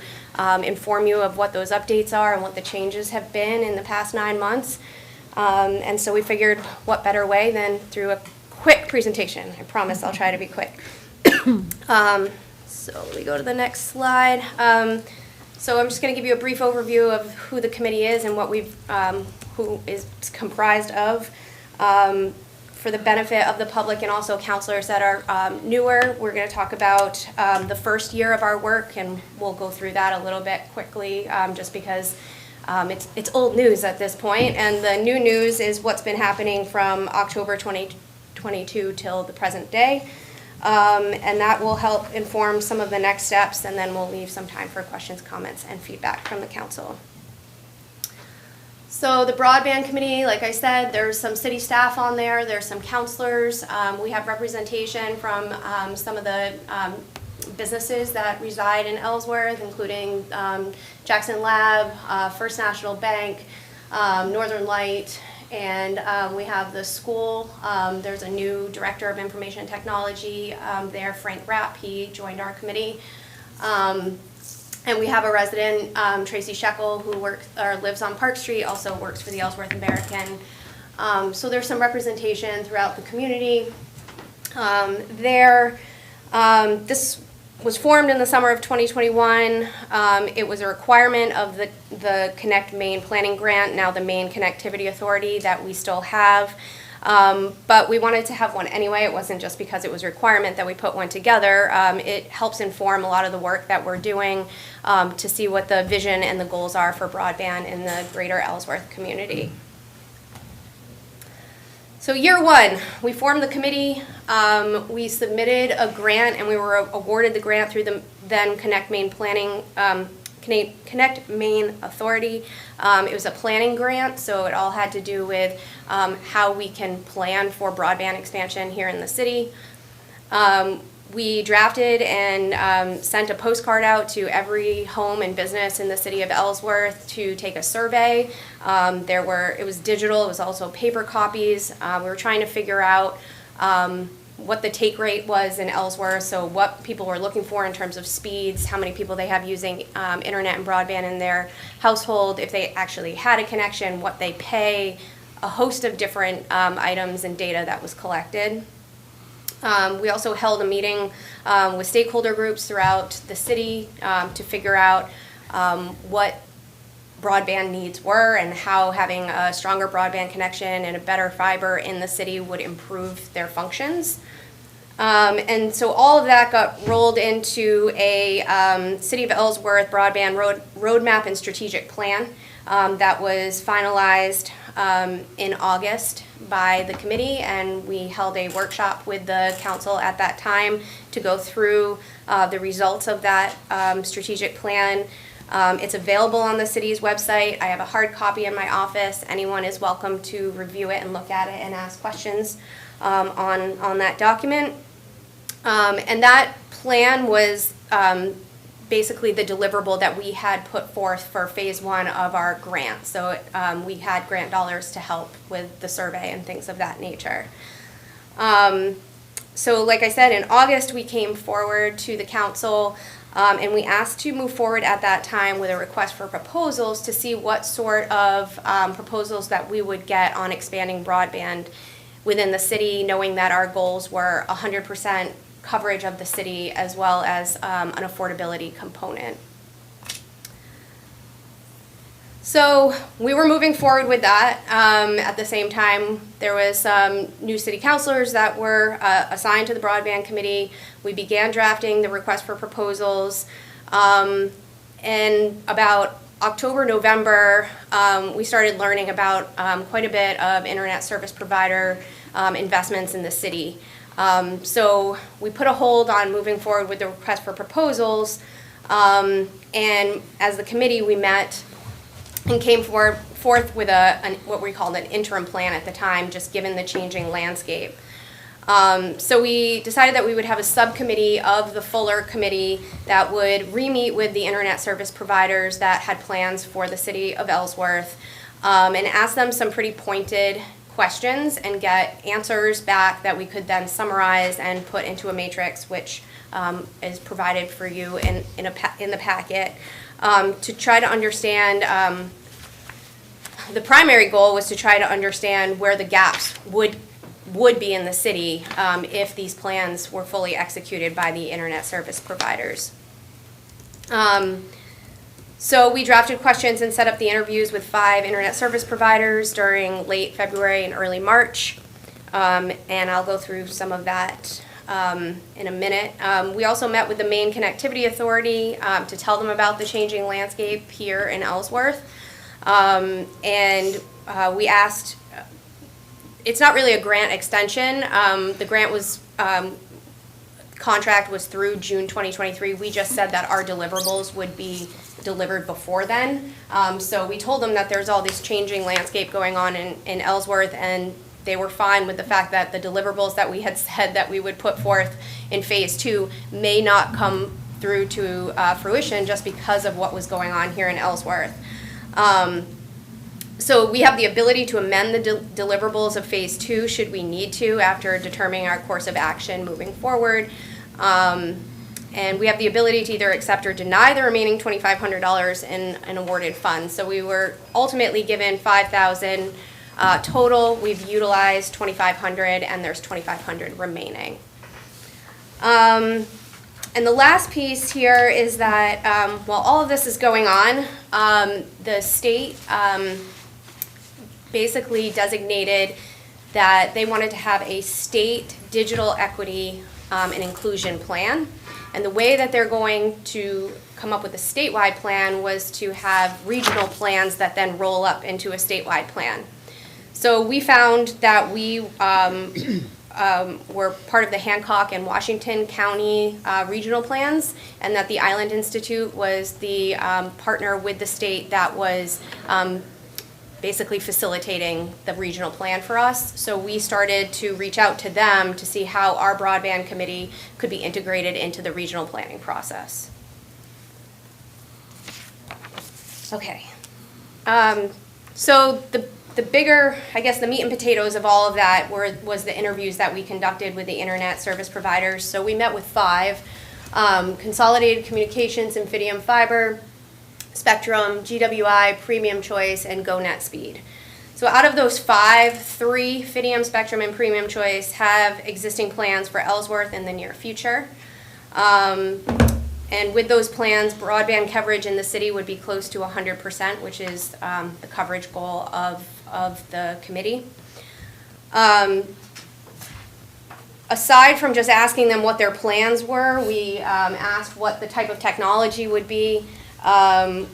inform you of what those updates are and what the changes have been in the past 9 months. And so we figured what better way than through a quick presentation. I promise I'll try to be quick. So let me go to the next slide. So I'm just going to give you a brief overview of who the committee is and what who is comprised of. for the benefit of the public and also counselors that are newer, we're going to talk about the first year of our work, and we'll go through that a little bit quickly, just because it's old news at this point. And the new news is what's been happening from October 2022 till the present day. And that will help inform some of the next steps, and then we'll leave some time for questions, comments, and feedback from the council. So the broadband committee, like I said, there's some city staff on there, there's some counselors. We have representation from some of the businesses that reside in Ellsworth, including Jackson Lab, First National Bank, Northern Light, and we have the school. There's a new director of information technology there, Frank Rapp. He joined our committee. And we have a resident, Tracy Shekel, who lives on Park Street, also works for the Ellsworth American. So there's some representation throughout the community there. This was formed in the summer of 2021. It was a requirement of the Connect Maine Planning Grant, now the Maine Connectivity Authority, that we still have. But we wanted to have one anyway. It wasn't just because it was a requirement that we put one together. It helps inform a lot of the work that we're doing to see what the vision and the goals are for broadband in the greater Ellsworth community. So year one, we formed the committee. We submitted a grant, and we were awarded the grant through the then Connect Maine Planning Connect Maine Authority. It was a planning grant, so it all had to do with how we can plan for broadband expansion here in the city. We drafted and sent a postcard out to every home and business in the city of Ellsworth to take a survey. It was digital, it was also paper copies. We were trying to figure out what the take rate was in Ellsworth, so what people were looking for in terms of speeds, how many people they have using internet and broadband in their household, if they actually had a connection, what they pay, a host of different items and data that was collected. We also held a meeting with stakeholder groups throughout the city to figure out what broadband needs were and how having a stronger broadband connection and a better fiber in the city would improve their functions. And so all of that got rolled into a City of Ellsworth broadband roadmap and strategic plan that was finalized in August by the committee, and we held a workshop with the council at that time to go through the results of that strategic plan. It's available on the city's website. I have a hard copy in my office. Anyone is welcome to review it and look at it and ask questions on that document. And that plan was basically the deliverable that we had put forth for phase one of our grant. So we had grant dollars to help with the survey and things of that nature. So like I said, in August, we came forward to the council and we asked to move forward at that time with a request for proposals to see what sort of proposals that we would get on expanding broadband within the city, knowing that our goals were 100% coverage of the city as well as an affordability component. So we were moving forward with that. At the same time, there was some new city councilors that were assigned to the broadband committee. We began drafting the request for proposals. And about October, November, we started learning about quite a bit of internet service provider investments in the city. So we put a hold on moving forward with the request for proposals. And as the committee, we met and came forth with what we called an interim plan at the time, just given the changing landscape. So we decided that we would have a subcommittee of the fuller committee that would re-meet with the internet service providers that had plans for the city of Ellsworth and ask them some pretty pointed questions and get answers back that we could then summarize and put into a matrix, which is provided for you in the packet, to try to understand. The primary goal was to try to understand where the gaps would be in the city if these plans were fully executed by the internet service providers. So we drafted questions and set up the interviews with 5 internet service providers during late February and early March. and I'll go through some of that in a minute. We also met with the Maine Connectivity Authority to tell them about the changing landscape here in Ellsworth. And we asked, it's not really a grant extension. The grant was, contract was through June 2023. We just said that our deliverables would be delivered before then. So we told them that there's all this changing landscape going on in Ellsworth, and they were fine with the fact that the deliverables that we had said that we would put forth in phase 2 may not come through to fruition just because of what was going on here in Ellsworth. So we have the ability to amend the deliverables of phase 2 should we need to after determining our course of action moving forward. And we have the ability to either accept or deny the remaining $2,500 in an awarded funds. So we were ultimately given $5,000 total. We've utilized $2,500, and there's $2,500 remaining. And the last piece here is that while all of this is going on, the state basically designated that they wanted to have a state digital equity and inclusion plan. And the way that they're going to come up with a statewide plan was to have regional plans that then roll up into a statewide plan. So we found that we were part of the Hancock and Washington County regional plans, and that the Island Institute was the partner with the state that was basically facilitating the regional plan for us. So we started to reach out to them to see how our broadband committee could be integrated into the regional planning process. Okay. So the bigger, I guess the meat and potatoes of all of that was the interviews that we conducted with the internet service providers. So we met with 5, Consolidated Communications, Infidium Fiber, Spectrum, GWI, Premium Choice, and GoNet Speed. So out of those 5, 3, Fidium, Spectrum, and Premium Choice have existing plans for Ellsworth in the near future. And with those plans, broadband coverage in the city would be close to 100%, which is the coverage goal of the committee. Aside from just asking them what their plans were, we asked what the type of technology would be.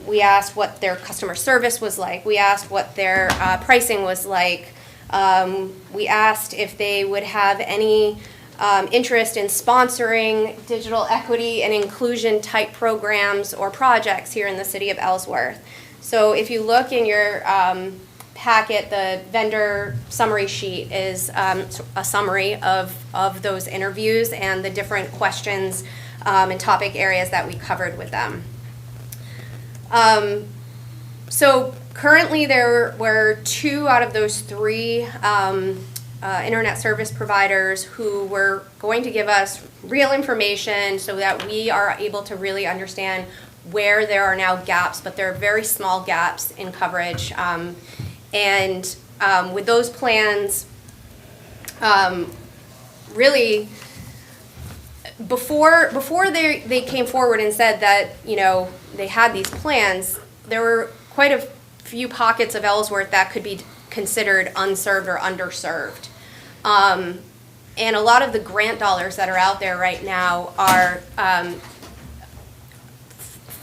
We asked what their customer service was like. We asked what their pricing was like. We asked if they would have any interest in sponsoring digital equity and inclusion type programs or projects here in the city of Ellsworth. So if you look in your packet, the vendor summary sheet is a summary of those interviews and the different questions and topic areas that we covered with them. So currently there were 2 out of those 3 internet service providers who were going to give us real information so that we are able to really understand where there are now gaps, but there are very small gaps in coverage. And with those plans, really, before they came forward and said that, you know, they had these plans, there were quite a few pockets of Ellsworth that could be considered unserved or underserved. And a lot of the grant dollars that are out there right now are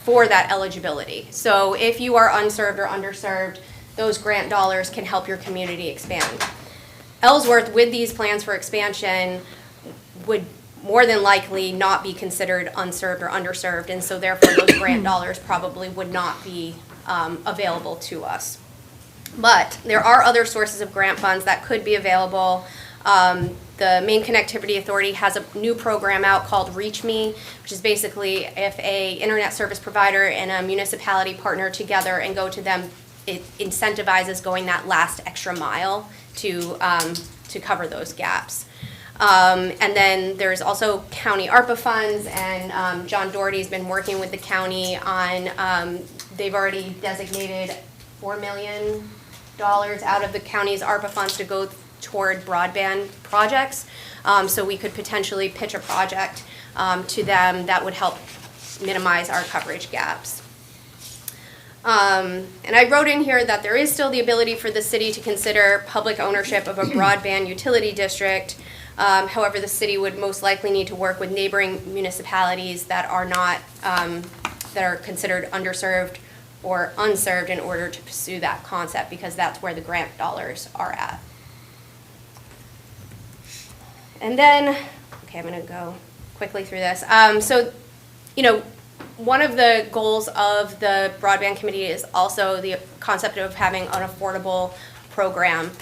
for that eligibility. So if you are unserved or underserved, those grant dollars can help your community expand. Ellsworth, with these plans for expansion, would more than likely not be considered unserved or underserved, and so therefore those grant dollars probably would not be available to us. But there are other sources of grant funds that could be available. The Maine Connectivity Authority has a new program out called Reach Me, which is basically if a internet service provider and a municipality partner together and go to them, it incentivizes going that last extra mile to cover those gaps. And then there's also county ARPA funds, and John Doherty's been working with the county on, they've already designated $4 million out of the county's ARPA funds to go toward broadband projects. So we could potentially pitch a project to them that would help minimize our coverage gaps. And I wrote in here that there is still the ability for the city to consider public ownership of a broadband utility district. However, the city would most likely need to work with neighboring municipalities that are not, that are considered underserved or unserved in order to pursue that concept, because that's where the grant dollars are at. And then, okay, I'm gonna go quickly through this. So, you know, one of the goals of the broadband committee is also the concept of having an affordable program.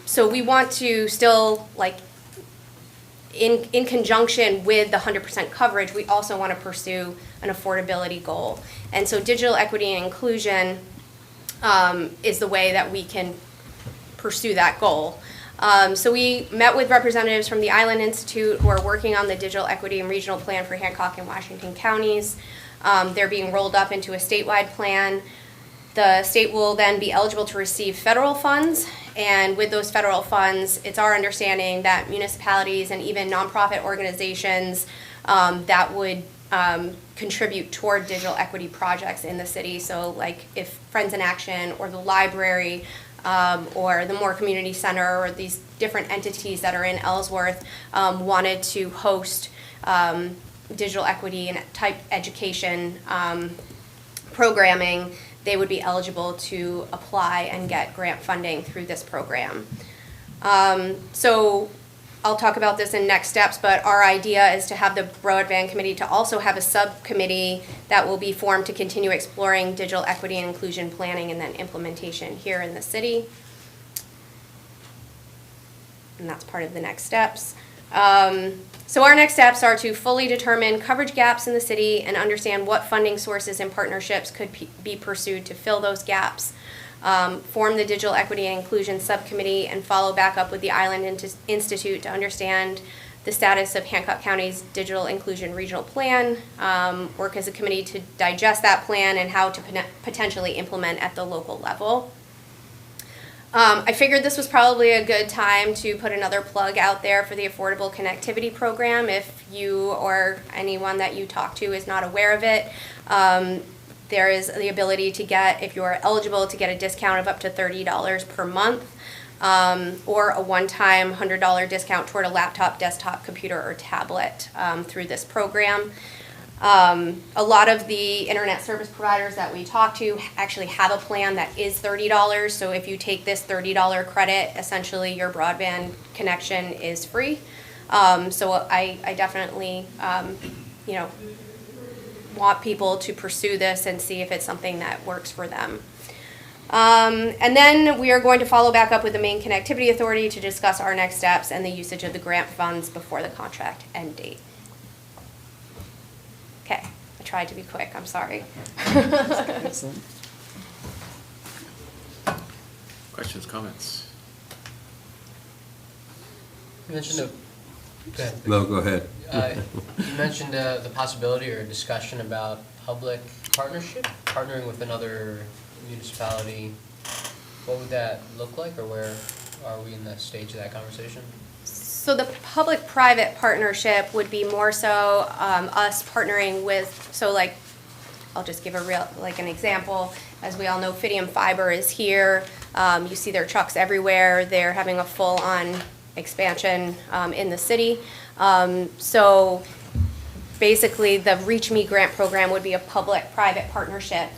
So we want to still, like, in conjunction with the 100% coverage, we also want to pursue an affordability goal. And so digital equity and inclusion is the way that we can pursue that goal. So we met with representatives from the Island Institute who are working on the digital equity and regional plan for Hancock and Washington counties. They're being rolled up into a statewide plan. The state will then be eligible to receive federal funds, and with those federal funds, it's our understanding that municipalities and even nonprofit organizations that would contribute toward digital equity projects in the city. So like if Friends in Action or the library or the Moore Community Center or these different entities that are in Ellsworth wanted to host digital equity and type education programming, they would be eligible to apply and get grant funding through this program. So I'll talk about this in next steps, but our idea is to have the broadband committee to also have a subcommittee that will be formed to continue exploring digital equity and inclusion planning and then implementation here in the city. And that's part of the next steps. So our next steps are to fully determine coverage gaps in the city and understand what funding sources and partnerships could be pursued to fill those gaps. Form the Digital Equity and Inclusion Subcommittee and follow back up with the Island Institute to understand the status of Hancock County's Digital Inclusion Regional Plan, work as a committee to digest that plan and how to potentially implement at the local level. I figured this was probably a good time to put another plug out there for the Affordable Connectivity Program. If you or anyone that you talk to is not aware of it, there is the ability to get, if you are eligible, to get a discount of up to $30 per month, or a one-time $100 discount toward a laptop, desktop, computer, or tablet through this program. A lot of the internet service providers that we talk to actually have a plan that is $30. So if you take this $30 credit, essentially your broadband connection is free. So I definitely, you know, want people to pursue this and see if it's something that works for them. And then we are going to follow back up with the Maine Connectivity Authority to discuss our next steps and the usage of the grant funds before the contract end date. Okay, I tried to be quick, I'm sorry. Excellent. Questions, comments? You mentioned go ahead. No, go ahead. You mentioned the possibility or discussion about public partnership, partnering with another municipality. What would that look like, or where are we in the stage of that conversation? So the public-private partnership would be more so us partnering with, so like, I'll just give a real, like an example. As we all know, Fidium Fiber is here. You see their trucks everywhere. They're having a full-on expansion in the city. So basically, the Reach Me grant program would be a public-private partnership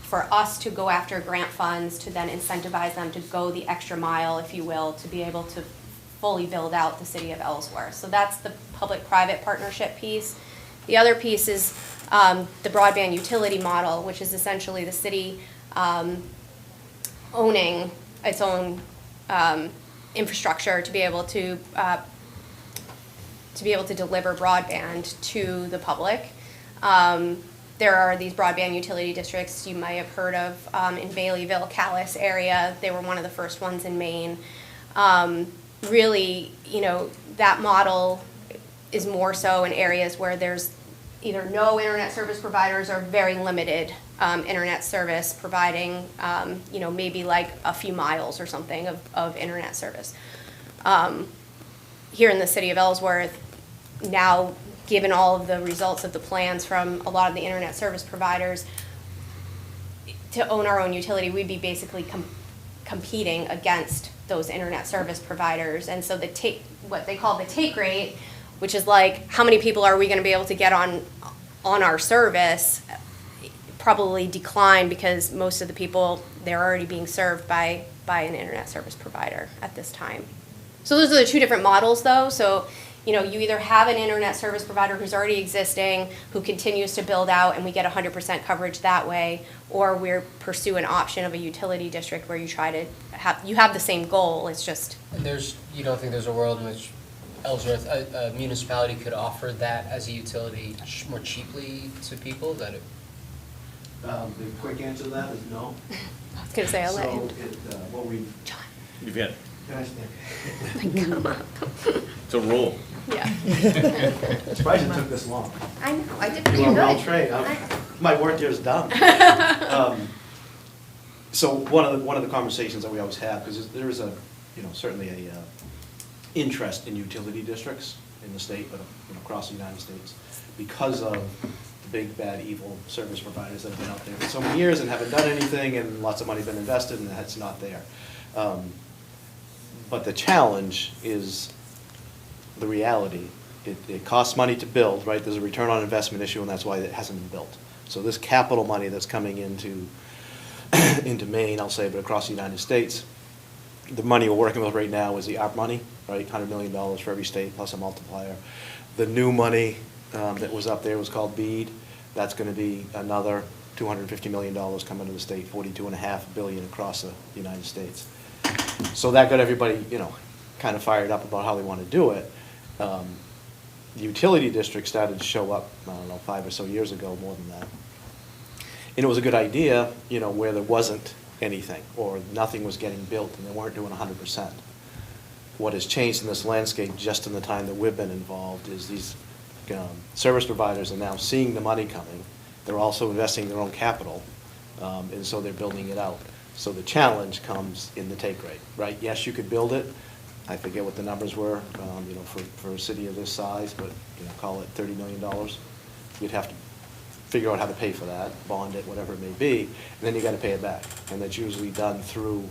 for us to go after grant funds to then incentivize them to go the extra mile, if you will, to be able to fully build out the city of Ellsworth. So that's the public-private partnership piece. The other piece is the broadband utility model, which is essentially the city owning its own infrastructure to be able to deliver broadband to the public. There are these broadband utility districts you might have heard of in Baileyville, Calais area. They were one of the first ones in Maine. Really, you know, that model is more so in areas where there's either no internet service providers or very limited internet service providing, you know, maybe like a few miles or something of internet service. Here in the city of Ellsworth, now given all of the results of the plans from a lot of the internet service providers, to own our own utility, we'd be basically competing against those internet service providers. And so what they call the take rate, which is like, how many people are we gonna be able to get on our service, probably decline because most of the people, they're already being served by an internet service provider at this time. So those are the two different models though. So, you know, you either have an internet service provider who's already existing, who continues to build out and we get 100% coverage that way, or we pursue an option of a utility district where you try to have the same goal, it's just. And you don't think there's a world in which Ellsworth, a municipality could offer that as a utility more cheaply to people than it? The quick answer to that is no. I was gonna say, I'll let him. So, what we. You've got, Can I stand? it's a rule. Yeah. Surprised it took this long. I know, I did pretty You are good. well trained. My work here is done. So one of the conversations that we always have, because there is certainly a interest in utility districts in the state, but across the United States, because of the big, bad, evil service providers that have been out there for so many years and haven't done anything, and lots of money been invested, and it's not there. But the challenge is the reality. It costs money to build, right? There's a return on investment issue, and that's why it hasn't been built. So this capital money that's coming into Maine, I'll say, but across the United States, the money we're working with right now is the ARP money, right? $100 million for every state plus a multiplier. The new money that was up there was called BEAD. That's going to be another $250 million coming to the state, $42.5 billion across the United States. So that got everybody, kind of fired up about how they want to do it. The utility district started to show up, 5 or so years ago, more than that. And it was a good idea, where there wasn't anything, or nothing was getting built, and they weren't doing 100%. What has changed in this landscape, just in the time that we've been involved, is these service providers are now seeing the money coming. They're also investing their own capital, and so they're building it out. So the challenge comes in the take rate, right? Yes, you could build it. I forget what the numbers were, for a city of this size, but, call it $30 million. You'd have to figure out how to pay for that, bond it, whatever it may be, and then you gotta pay it back. And that's usually done through,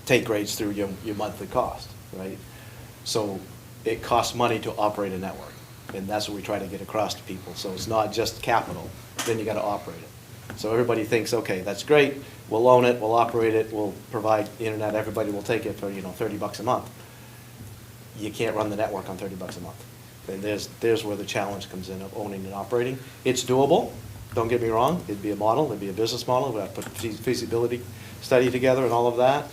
take rates through your monthly cost, right? So it costs money to operate a network, and that's what we try to get across to people. So it's not just capital, then you gotta operate it. So everybody thinks, okay, that's great, we'll own it, we'll operate it, we'll provide internet, everybody will take it for, $30 a month. You can't run the network on $30 a month. And there's where the challenge comes in of owning and operating. It's doable, don't get me wrong, it'd be a model, it'd be a business model, we'd have to put a feasibility study together and all of that.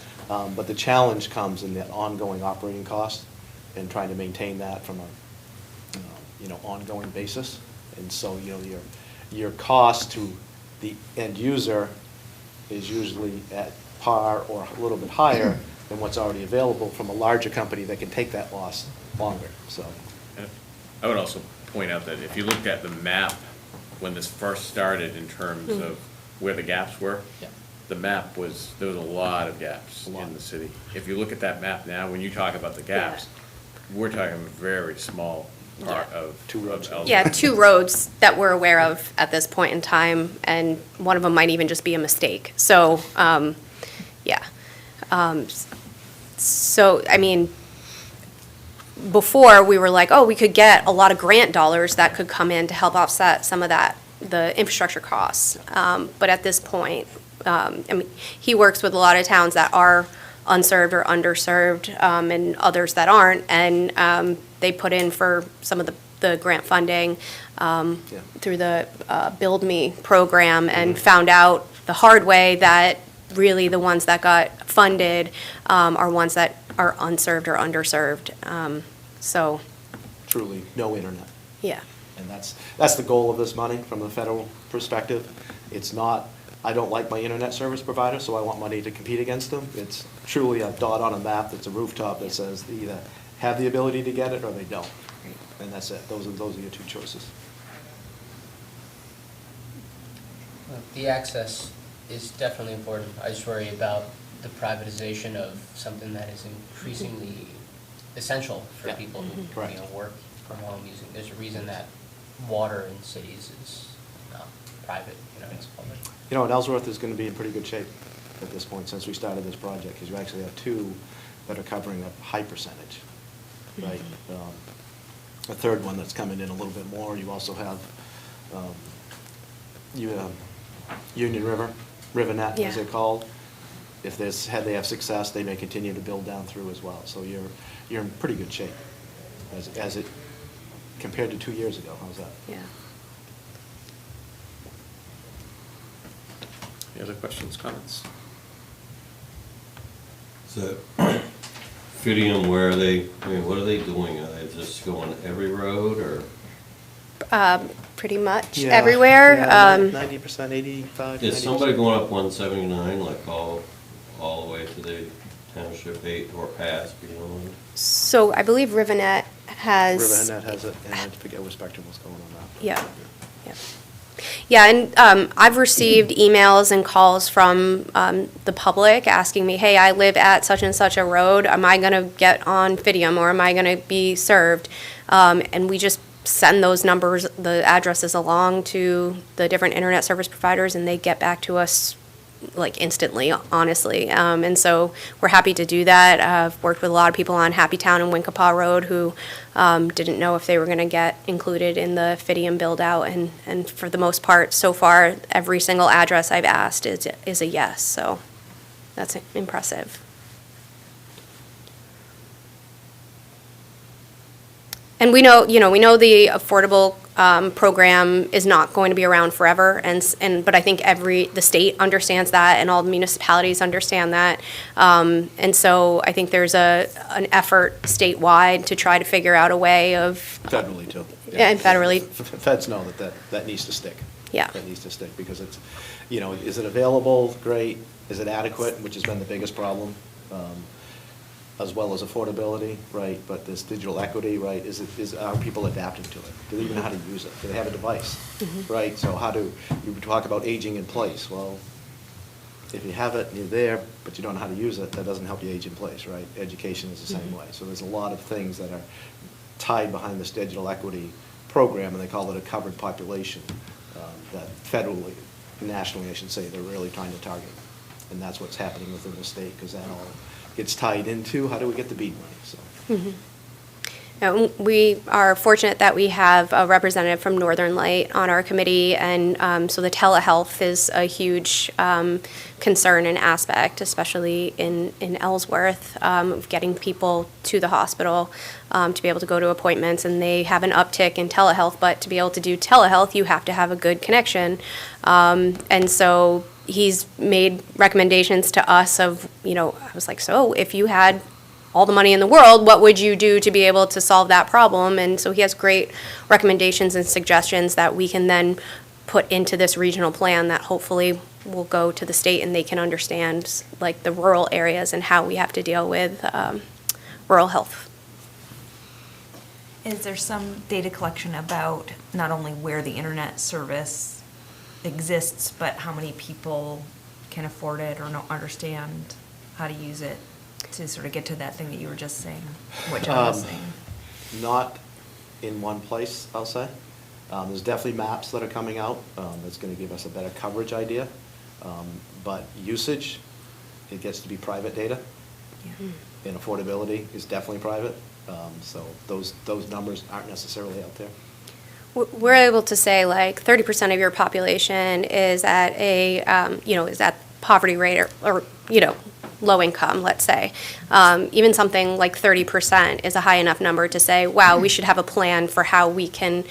But the challenge comes in the ongoing operating cost and trying to maintain that from a, ongoing basis. And so, your cost to the end user is usually at par or a little bit higher than what's already available from a larger company that can take that loss longer, so. I would also point out that if you looked at the map when this first started in terms of where the gaps were, Yeah. the map there was a lot of gaps in the city. If you look at that map now, when you talk about the gaps, we're talking a very small part of. Two roads. Ellsworth. Yeah, 2 roads that we're aware of at this point in time, and one of them might even just be a mistake. So, yeah. So, I mean, before, we were like, oh, we could get a lot of grant dollars that could come in to help offset some of the infrastructure costs. But at this point, he works with a lot of towns that are unserved or underserved, and others that aren't, and they put in for some of the grant funding through the Build Me program, and found out the hard way that really the ones that got funded are ones that are unserved or underserved. So. Truly, no internet. Yeah. And that's the goal of this money from the federal perspective. It's not, I don't like my internet service provider, so I want money to compete against them. It's truly a dot on a map that's a rooftop that says they either have the ability to get it or they don't. And that's it. Those are your 2 choices. The access is definitely important. I just worry about the privatization of something that is increasingly essential for people who Correct. work from home using. There's a reason that water in cities is private, it's public. You know, and Ellsworth is going to be in pretty good shape at this point since we started this project, because you actually have two that are covering a high percentage, right? A third one that's coming in a little bit more. You also have Union River, RiverNet, as they're called. If they have success, they may continue to build down through as well. So you're in pretty good shape as it compared to 2 years ago. How's that? Yeah. Any other questions, comments? So, Fidium, where are they, what are they doing? Are they just going every road, or? Pretty much everywhere. 90%, 85. Is somebody going up 179, like all the way to the Township 8 or past beyond? So I believe RiverNet has. RiverNet has it, and I forget what Spectrum was going on that. Yeah, yeah. Yeah, and I've received emails and calls from the public asking me, hey, I live at such and such a road, am I gonna get on Fidium, or am I gonna be served? And we just send those numbers, the addresses along to the different internet service providers, and they get back to us like instantly, honestly. And so we're happy to do that. I've worked with a lot of people on Happy Town and Winkapaw Road who didn't know if they were going to get included in the Fidium build out. And for the most part, so far, every single address I've asked is a yes. So that's impressive. And we know the affordable program is not going to be around forever, but I think the state understands that, and all the municipalities understand that, and so I think there's an effort statewide to try to figure out a way of Federally too. Yeah, and federally. Feds know that needs to stick. Yeah. That needs to stick because it's, is it available? Great. Is it adequate? Which has been the biggest problem. As well as affordability, right? But this digital equity, right? Are people adapting to it? Do they even know how to use it? Do they have a device, right? So you talk about aging in place? Well, if you have it and you're there, but you don't know how to use it, that doesn't help you age in place, right? Education is the same way. So there's a lot of things that are tied behind this digital equity program, and they call it a covered population that federally, nationally, I should say, they're really trying to target. And that's what's happening within the state, because that all gets tied into how do we get the BEAD money, so. We are fortunate that we have a representative from Northern Light on our committee, and so the telehealth is a huge concern and aspect, especially in Ellsworth, of getting people to the hospital to be able to go to appointments, and they have an uptick in telehealth, but to be able to do telehealth, you have to have a good connection. And so he's made recommendations to us of, I was like, so if you had all the money in the world, what would you do to be able to solve that problem? And so he has great recommendations and suggestions that we can then put into this regional plan that hopefully will go to the state and they can understand like the rural areas and how we have to deal with rural health. Is there some data collection about not only where the internet service exists, but how many people can afford it or don't understand how to use it to sort of get to that thing that you were just saying, what John was saying? Not in one place, I'll say. There's definitely maps that are coming out that's going to give us a better coverage idea. But usage, it gets to be private data. Yeah. And affordability is definitely private. So those numbers aren't necessarily out there. We're able to say like 30% of your population is at is at poverty rate or low income, let's say. Even something like 30% is a high enough number to say, wow, we should have a plan for how we can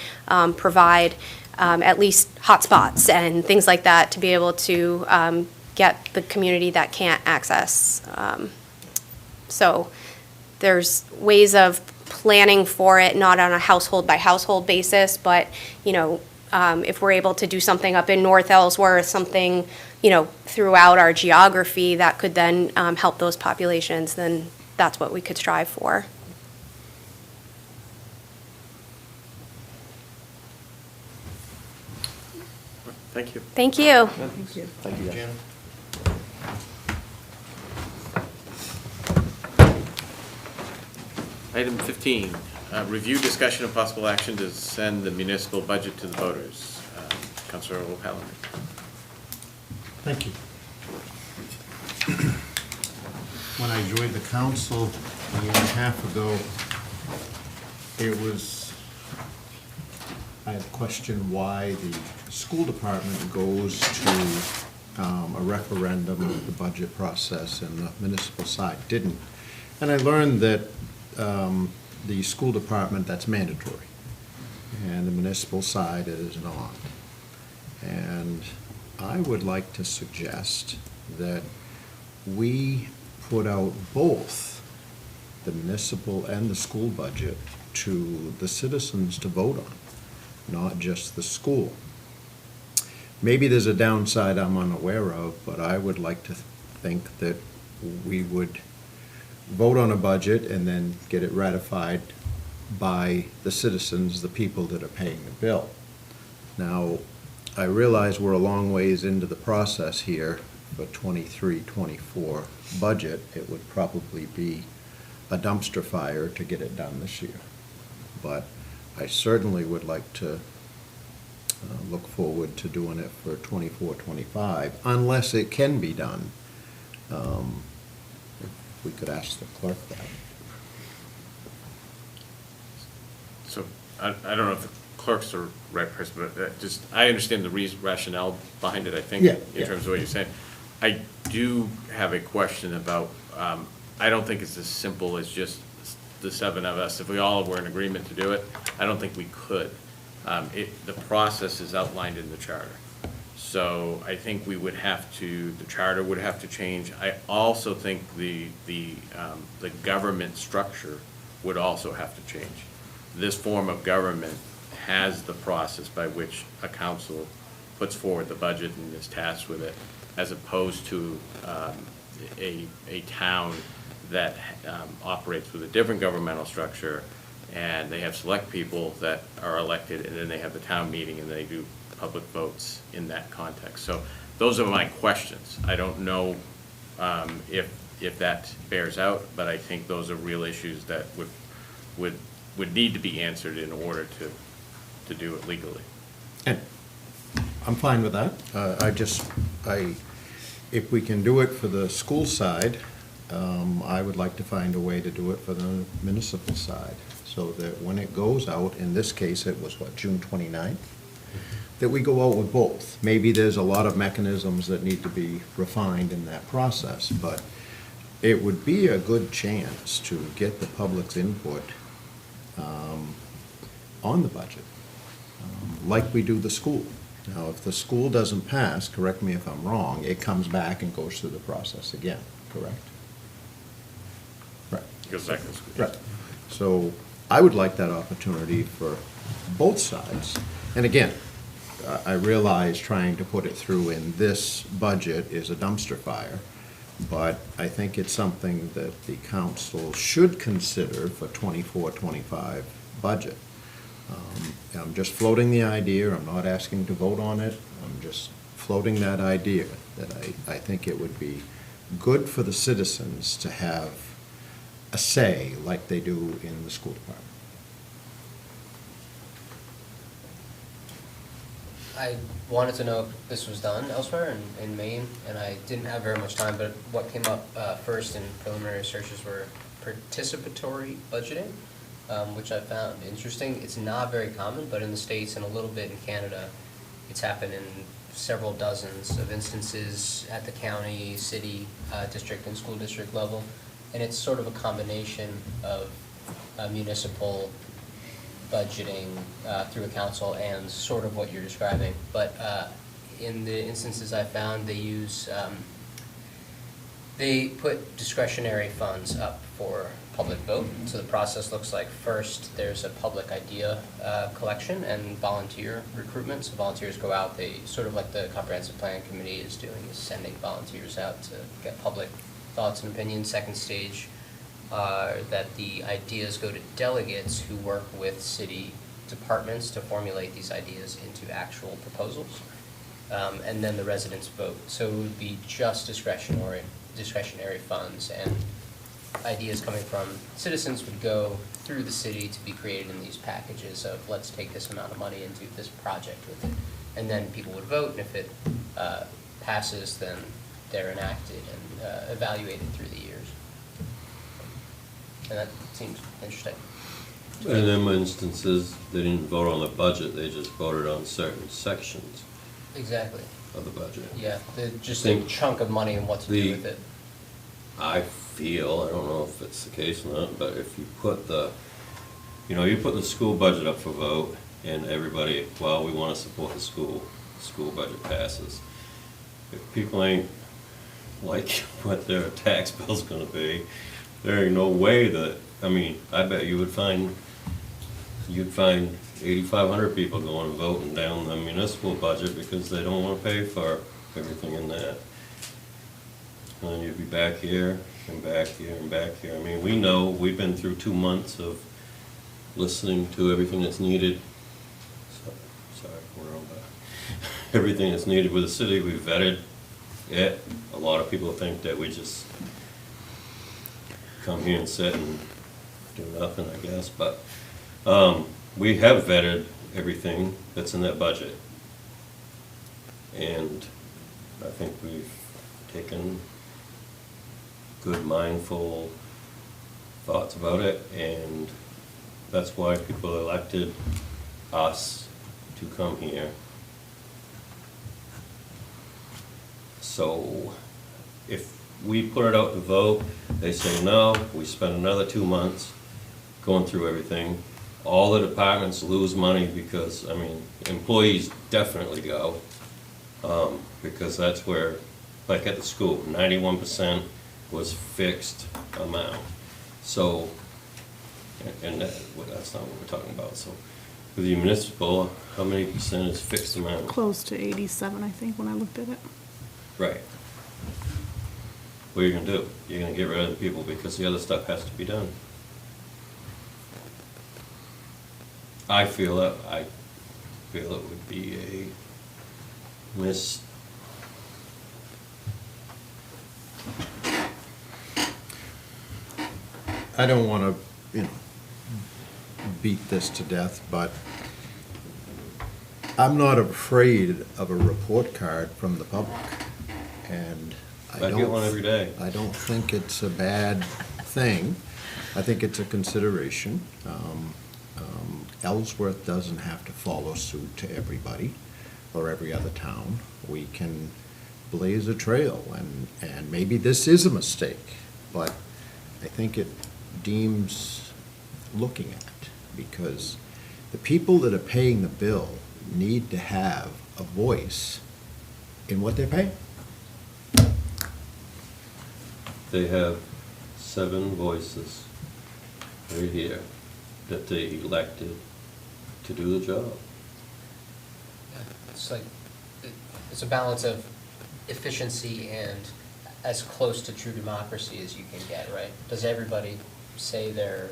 provide at least hotspots and things like that to be able to get the community that can't access. So there's ways of planning for it, not on a household by household basis, but if we're able to do something up in North Ellsworth, something throughout our geography that could then help those populations, then that's what we could strive for. Thank you. Thank you. Thank you. Thank you, guys. Item 15, review, discussion, and possible action to send the municipal budget to the voters. Councilor O'Halloran. Thank you. When I joined the council a year and a half ago, I had questioned why the school department goes to a referendum of the budget process and the municipal side didn't. And I learned that the school department, that's mandatory, and the municipal side is not. And I would like to suggest that we put out both the municipal and the school budget to the citizens to vote on, not just the school. Maybe there's a downside I'm unaware of, but I would like to think that we would vote on a budget and then get it ratified by the citizens, the people that are paying the bill. Now, I realize we're a long ways into the process here for 23-24 budget. It would probably be a dumpster fire to get it done this year. But I certainly would like to look forward to doing it for 24-25, unless it can be done. If we could ask the clerk that. So I don't know if the clerk's the right person, but I understand the rationale behind it, I think, in terms of what you're saying. I do have a question about, I don't think it's as simple as just the seven of us. If we all were in agreement to do it, I don't think we could. The process is outlined in the charter. So I think we would have to, the charter would have to change. I also think the government structure would also have to change. This form of government has the process by which a council puts forward the budget and is tasked with it, as opposed to a town that operates with a different governmental structure, and they have select people that are elected, and then they have the town meeting and they do public votes in that context. So those are my questions. I don't know if that bears out, but I think those are real issues that would need to be answered in order to do it legally. And I'm fine with that. If we can do it for the school side, I would like to find a way to do it for the municipal side, so that when it goes out, in this case, it was what, June 29th? That we go out with both. Maybe there's a lot of mechanisms that need to be refined in that process, but it would be a good chance to get the public's input on the budget, like we do the school. Now, if the school doesn't pass, correct me if I'm wrong, it comes back and goes through the process again, correct? Right. It goes back to school. Right. So I would like that opportunity for both sides. And again, I realize trying to put it through in this budget is a dumpster fire, but I think it's something that the council should consider for 24-25 budget. I'm just floating the idea. I'm not asking to vote on it. I'm just floating that idea that I think it would be good for the citizens to have a say like they do in the school department. I wanted to know if this was done elsewhere in Maine, and I didn't have very much time, but what came up first in preliminary searches were participatory budgeting, which I found interesting. It's not very common, but in the States and a little bit in Canada, it's happened in several dozens of instances at the county, city, district, and school district level. And it's sort of a combination of municipal budgeting through a council and sort of what you're describing. But in the instances I found, they put discretionary funds up for public vote. So the process looks like, first there's a public idea collection and volunteer recruitment. So volunteers go out, they sort of like the comprehensive plan committee is doing, is sending volunteers out to get public thoughts and opinions. Second stage that the ideas go to delegates who work with city departments to formulate these ideas into actual proposals. And then the residents vote. So it would be just discretionary funds, and ideas coming from citizens would go through the city to be created in these packages of, let's take this amount of money and do this project with it. and then people would vote, and if it passes, then they're enacted and evaluated through the years. And that seems interesting. In them instances, they didn't vote on the budget, they just voted on certain sections Exactly. of the budget. Yeah, just a Think chunk of money and what to do with it. I feel, I don't know if it's the case or not, but if you put you put the school budget up for vote, and everybody, well, we want to support the school budget passes. If people ain't like what their tax bill's gonna be, there ain't no way that, I bet you'd find 8,500 people going and voting down the municipal budget because they don't want to pay for everything in that. And then you'd be back here and back here and back here. We know, we've been through 2 months of listening to everything that's needed. Sorry, we're on that. Everything that's needed with the city, we vetted it. A lot of people think that we just come here and sit and do nothing, I guess, but we have vetted everything that's in that budget. And I think we've taken good, mindful thoughts about it, and that's why people elected us to come here. So if we put it out to vote, they say no, we spend another 2 months going through everything. All the departments lose money because, employees definitely go, because that's where, like at the school, 91% was fixed amount. So, and that's not what we're talking about. So with the municipal, how many percent is fixed amount? Close to 87, I think, when I looked at it. Right. What are you gonna do? You're gonna get rid of the people because the other stuff has to be done. I feel it would be a miss. I don't want to, beat this to death, but I'm not afraid of a report card from the public. And I get one every day. I don't think it's a bad thing. I think it's a consideration. Ellsworth doesn't have to follow suit to everybody or every other town. We can blaze a trail, and maybe this is a mistake, but I think it deems looking at, because the people that are paying the bill need to have a voice in what they're paying. They have 7 voices right here that they elected to do the job. It's like, it's a balance of efficiency and as close to true democracy as you can get, right? Does everybody say their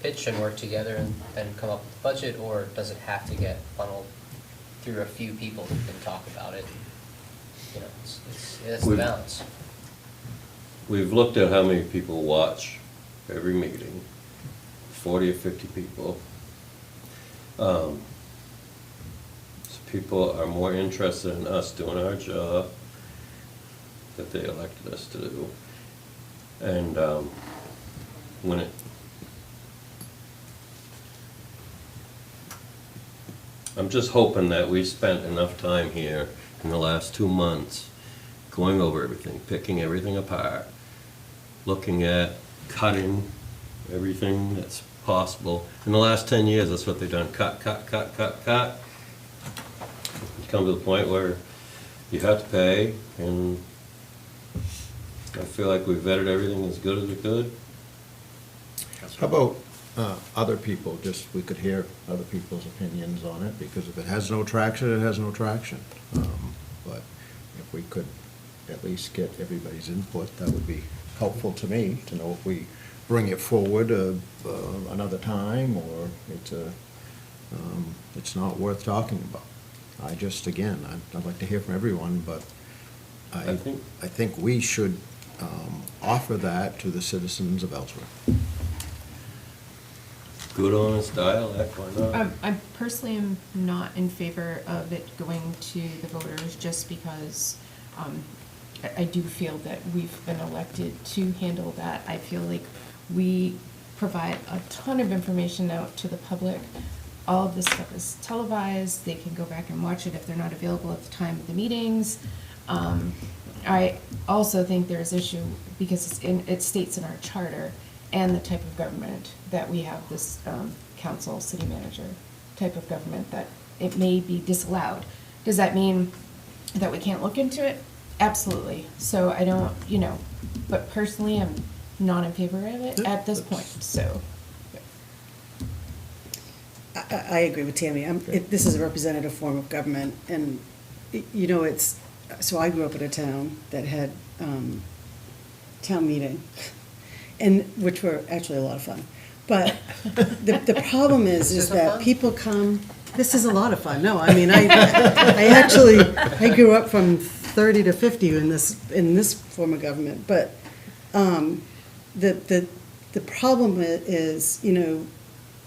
pitch and work together and then come up with a budget, or does it have to get funneled through a few people who can talk about it? It's the balance. We've looked at how many people watch every meeting, 40 or 50 people. So people are more interested in us doing our job that they elected us to do. And I'm just hoping that we spent enough time here in the last 2 months going over everything, picking everything apart, looking at cutting everything that's possible. In the last 10 years, that's what they've done, cut. You come to the point where you have to pay, and I feel like we vetted everything as good as we could. How about other people, just, we could hear other people's opinions on it, because if it has no traction, it has no traction. But if we could at least get everybody's input, that would be helpful to me, to know if we bring it forward another time, or it's not worth talking about. I'd like to hear from everyone, but I think we should offer that to the citizens of Ellsworth. Good honest dialogue, why not? I personally am not in favor of it going to the voters just because I do feel that we've been elected to handle that. I feel like we provide a ton of information out to the public. All of this stuff is televised. They can go back and watch it if they're not available at the time of the meetings. I also think there's issue because it states in our charter and the type of government that we have, this council, city manager type of government, that it may be disallowed. Does that mean that we can't look into it? Absolutely. So I don't, but personally, I'm not in favor of it at this point, so. I agree with Tammy. This is a representative form of government, and, so I grew up in a town that had town meeting, and, which were actually a lot of fun. But the problem is that people come, this is a lot of fun. No, I mean, I grew up from 30 to 50 in this form of government. But the problem is, in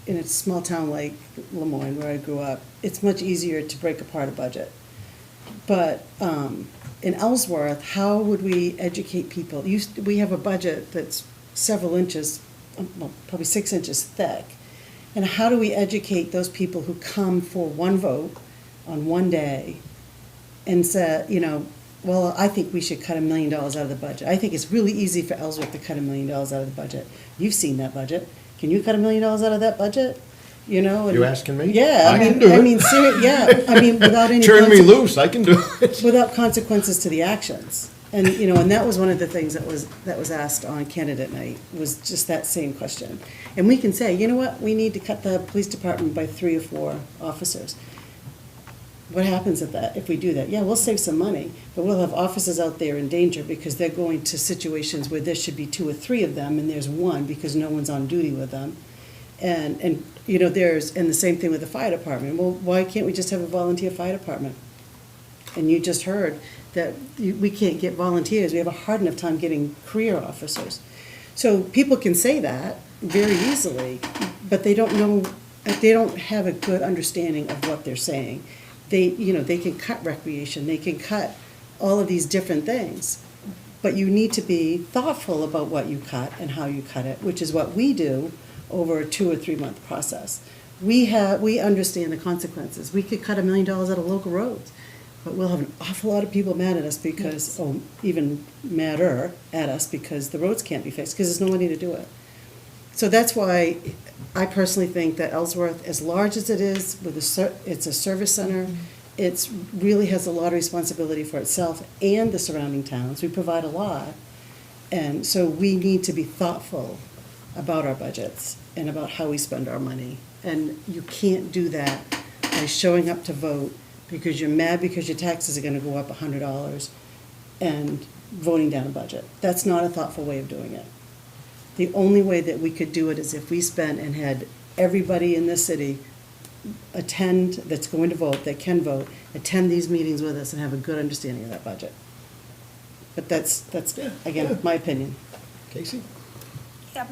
a small town like Lemoyne, where I grew up, it's much easier to break apart a budget. But in Ellsworth, how would we educate people? We have a budget that's several inches, well, probably 6 inches thick. And how do we educate those people who come for one vote on one day and say, well, I think we should cut $1 million out of the budget. I think it's really easy for Ellsworth to cut $1 million out of the budget. You've seen that budget. Can you cut $1 million out of that budget? And, You asking me? Yeah. I can do it. Without any. Turn me loose, I can do it. Without consequences to the actions. And, and that was one of the things that was asked on candidate night, was just that same question. And we can say, you know what, we need to cut the police department by 3 or 4 officers. What happens if we do that? Yeah, we'll save some money, but we'll have officers out there in danger because they're going to situations where there should be 2 or 3 of them, and there's 1 because no one's on duty with them. And the same thing with the fire department. Well, why can't we just have a volunteer fire department? And you just heard that we can't get volunteers. We have a hard enough time getting career officers. So people can say that very easily, but they don't know, they don't have a good understanding of what they're saying. They can cut recreation, they can cut all of these different things, but you need to be thoughtful about what you cut and how you cut it, which is what we do over a 2 or 3 month process. We understand the consequences. We could cut $1 million out of local roads, but we'll have an awful lot of people mad at us because, even madder at us because the roads can't be fixed, because there's no money to do it. So that's why I personally think that Ellsworth, as large as it is, it's a service center, it really has a lot of responsibility for itself and the surrounding towns. We provide a lot. And so we need to be thoughtful about our budgets and about how we spend our money. And you can't do that by showing up to vote because you're mad because your taxes are going to go up $100 and voting down a budget. That's not a thoughtful way of doing it. The only way that we could do it is if we spent and had everybody in this city attend, that's going to vote, that can vote, attend these meetings with us and have a good understanding of that budget. But that's again, my opinion. Casey? Yeah,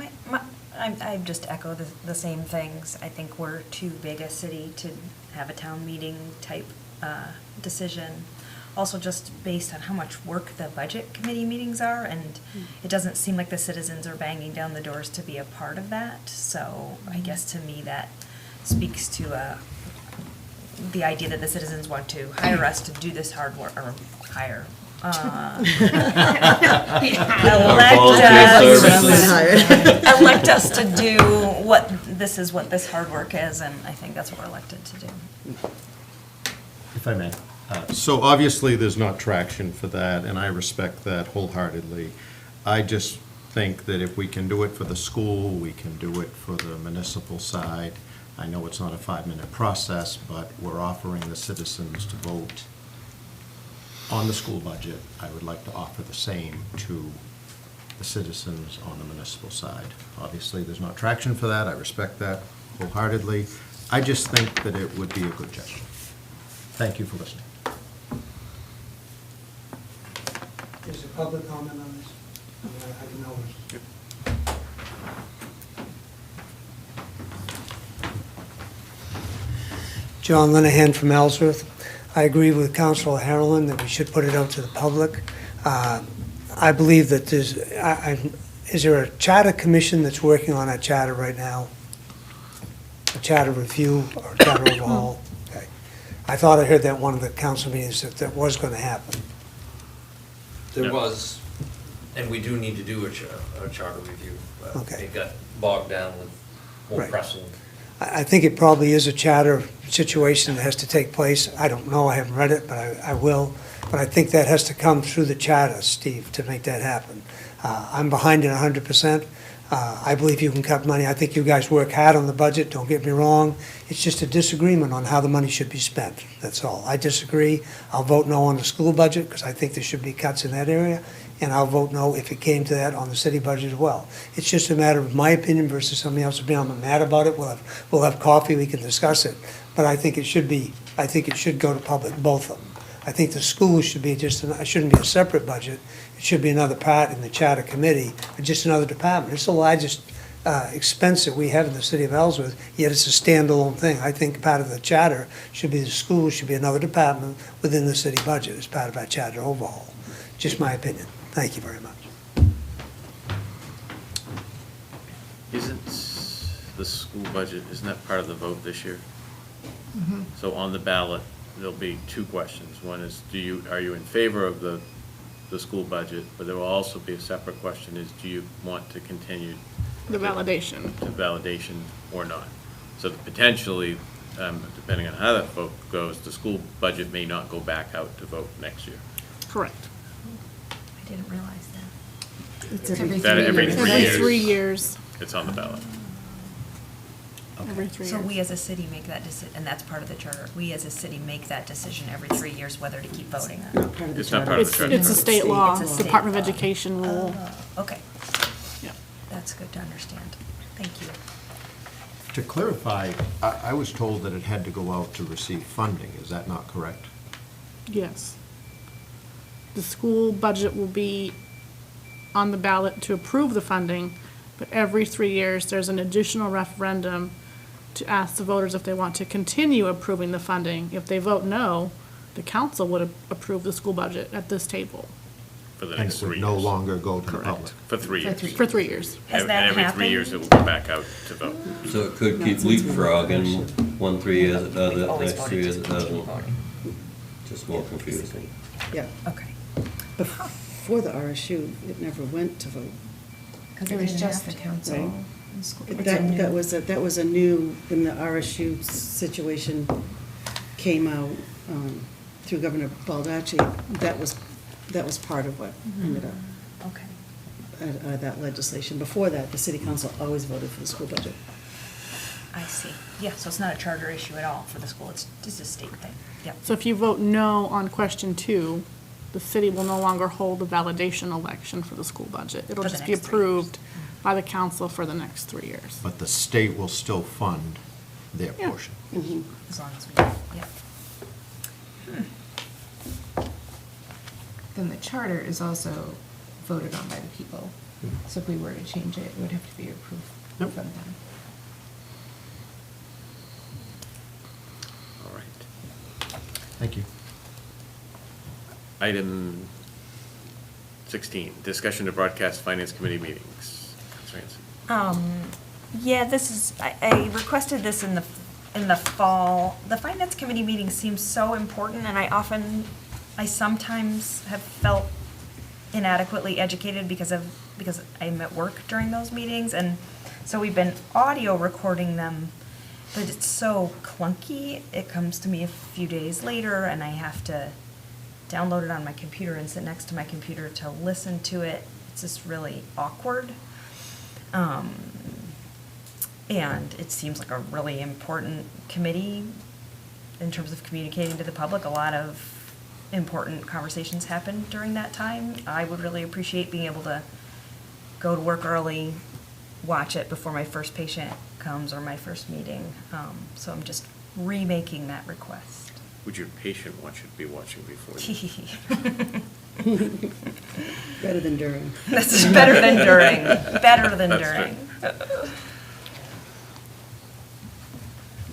I just echo the same things. I think we're too big a city to have a town meeting type decision. Also just based on how much work the budget committee meetings are, and it doesn't seem like the citizens are banging down the doors to be a part of that. So I guess to me that speaks to the idea that the citizens want to hire us to do this hard work, or hire. Elect us to do what this hard work is, and I think that's what we're elected to do. If I may. So obviously, there's not traction for that, and I respect that wholeheartedly. I just think that if we can do it for the school, we can do it for the municipal side. I know it's not a 5-minute process, but we're offering the citizens to vote on the school budget. I would like to offer the same to the citizens on the municipal side. Obviously, there's not traction for that. I respect that wholeheartedly. I just think that it would be a good gesture. Thank you for listening. Is there public comment on this? I can always. John Linehan from Ellsworth. I agree with Councilor Harlan that we should put it out to the public. I believe that is there a charter commission that's working on a charter right now? A charter review or a charter overhaul? Okay. I thought I heard that one of the council meetings that was going to happen. There was, and we do need to do a charter review. Okay. It got bogged down with more Right. pressing. I think it probably is a charter situation that has to take place. I don't know, I haven't read it, but I will. But I think that has to come through the charter, Steve, to make that happen. I'm behind it 100%. I believe you can cut money. I think you guys work hard on the budget, don't get me wrong. It's just a disagreement on how the money should be spent, that's all. I disagree. I'll vote no on the school budget, because I think there should be cuts in that area, and I'll vote no if it came to that on the city budget as well. It's just a matter of my opinion versus somebody else's opinion. I'm mad about it, we'll have coffee, we can discuss it, but I think it should go to public, both of them. I think the school should be it shouldn't be a separate budget. It should be another part in the charter committee, or just another department. It's the largest expense that we have in the city of Ellsworth, yet it's a standalone thing. I think part of the charter should be the school, should be another department within the city budget as part of our charter overhaul. Just my opinion. Thank you very much. Isn't the school budget, isn't that part of the vote this year? So on the ballot, there'll be two questions. One is, are you in favor of the school budget? But there will also be a separate question is, do you want to continue The validation. the validation or not? So potentially, depending on how that vote goes, the school budget may not go back out to vote next year. Correct. I didn't realize that. It's That every every 3 Every years. 3 years. It's on the ballot. Every 3 years. So we as a city make that decision, and that's part of the charter. We as a city make that decision every 3 years whether to keep voting on it. Not part of the It's not charter. part of the It's, charter. it's a state law, It's a state Department of law. Education rule. Okay, Yeah. that's good to understand. Thank you. To clarify, I was told that it had to go out to receive funding. Is that not correct? Yes. The school budget will be on the ballot to approve the funding, but every 3 years, there's an additional referendum to ask the voters if they want to continue approving the funding. If they vote no, the council would approve the school budget at this table For the And next it 3 would years. no longer go to the Correct. public? For 3 years. for 3 years. Has that Every 3 happened? years, it will go back out to vote. So it could keep leapfrogging, 1 3 years it does it, Always next voted 3 years to it keep doesn't. voting. Just more confusing. Yeah. Okay. Before the RSU, it never went to vote. Because it was just the council. Right. and school. That was a new, when the RSU situation came out through Governor Baldacci, that was part of what ended up, Okay, that legislation. Before that, the city council always voted for the school budget. I see. Yeah, so it's not a charter issue at all for the school, it's just a state thing. Yep. So if you vote no on question 2, the city will no longer hold a validation election for the school budget. It'll For the just be next 3 years. approved by the council for the next 3 years. But the state will still fund their Yeah. portion. As long as we, yeah. Then the charter is also voted on by the people. So if we were to change it, it would have to be approved Yep. from them. All right. Thank you. Item 16, discussion to broadcast finance committee meetings. Councilor Hanson. Yeah, this is, I requested this in the fall. The finance committee meeting seems so important, and I sometimes have felt inadequately educated because I'm at work during those meetings, and so we've been audio recording them, but it's so clunky. It comes to me a few days later, and I have to download it on my computer and sit next to my computer to listen to it. It's just really awkward. And it seems like a really important committee in terms of communicating to the public. A lot of important conversations happen during that time. I would really appreciate being able to go to work early, watch it before my first patient comes or my first meeting. So I'm just remaking that request. Would your patient be watching before you? Better than during. That's better than during, better than That's during.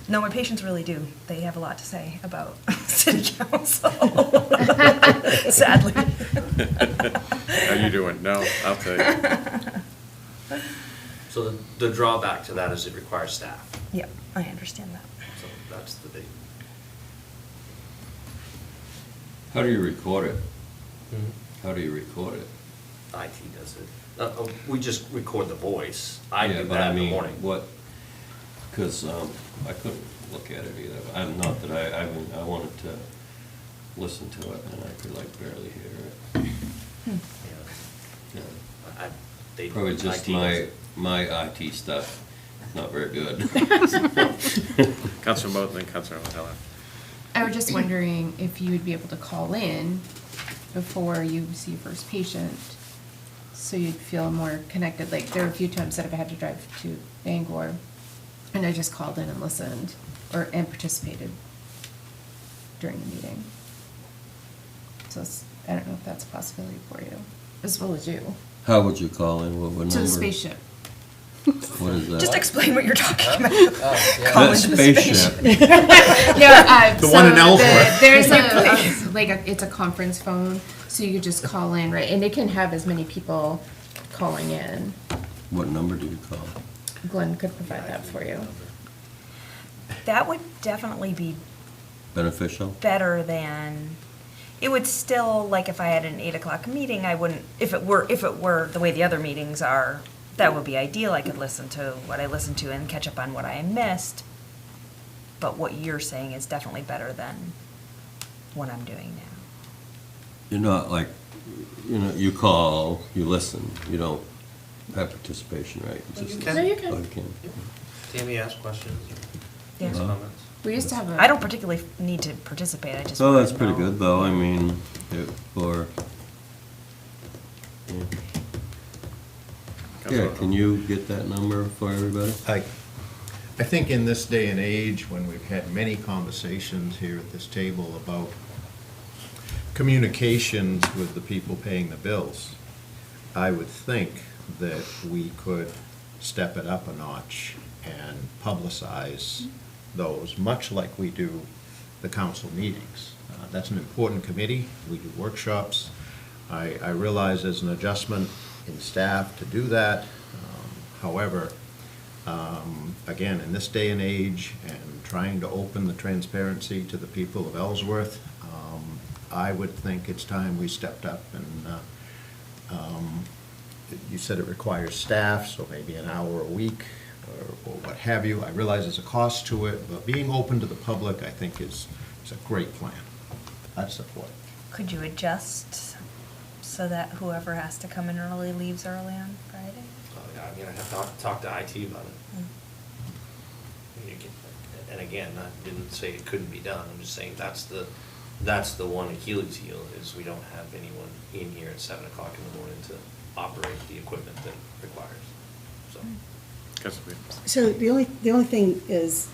No, my patients really do. They have a lot to say about city council. Sadly. How you doing? No, I'll tell you. So the drawback to that is it requires staff, Yep, I understand that. so that's the big. How do you record it? Mhm. How do you record it? IT does it. We just record the voice. I Yeah, do but that I in the mean, morning. What, because I couldn't look at it either. I'm not that I wanted to listen to it, and I could like barely hear it. Yeah. They- Probably just IT does it. my IT stuff, not very good. Counselor Mosley and Counselor O'Hara. I was just wondering if you would be able to call in before you see your first patient, so you'd feel more connected. Like, there were a few times that I've had to drive to Bangor, and I just called in and listened, and participated during the meeting. So I don't know if that's a possibility for you, as well as you. How would you call in? What number? To the spaceship. What is that? Just explain what you're talking about. yeah. Call That into the spaceship. No, The one in Ellsworth. There's it's a conference phone, so you could just call in, right? And it can have as many people calling in. What number do you call? Glenn could provide that for you. That would definitely be Beneficial? better than, it would still, like if I had an 8 o'clock meeting, I wouldn't, if it were the way the other meetings are, that would be ideal. I could listen to what I listened to and catch up on what I missed. But what you're saying is definitely better than what I'm doing now. You're not like, you call, you listen, you don't have participation, right? Just- can. No, you can. Oh, you can. Tammy asked questions Yeah. or comments. We used to have a. I don't particularly need to participate, I just. Oh, wanna that's pretty know. good, though. I mean, yeah, can you get that number for everybody? I think in this day and age, when we've had many conversations here at this table about communications with the people paying the bills, I would think that we could step it up a notch and publicize those, much like we do the council meetings. That's an important committee. We do workshops. I realize there's an adjustment in staff to do that. However, again, in this day and age, and trying to open the transparency to the people of Ellsworth, I would think it's time we stepped up and, you said it requires staff, so maybe an hour a week or what have you. I realize there's a cost to it, but being open to the public, I think is a great plan. I support it. Could you adjust so that whoever has to come in early leaves early on Friday? I mean, I have to talk to IT about it. And again, I didn't say it couldn't be done, I'm just saying that's the one Achilles heel, is we don't have anyone in here at 7 o'clock in the morning to operate the equipment that requires, so. So the only thing is,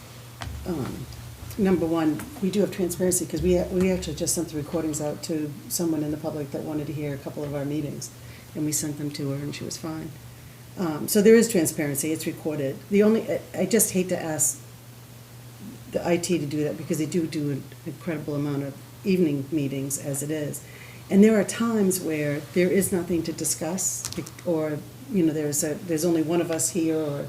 number one, we do have transparency, because we actually just sent the recordings out to someone in the public that wanted to hear a couple of our meetings, and we sent them to her, and she was fine. So there is transparency, it's recorded. I just hate to ask the IT to do that, because they do an incredible amount of evening meetings as it is. And there are times where there is nothing to discuss, or, there's only one of us here, or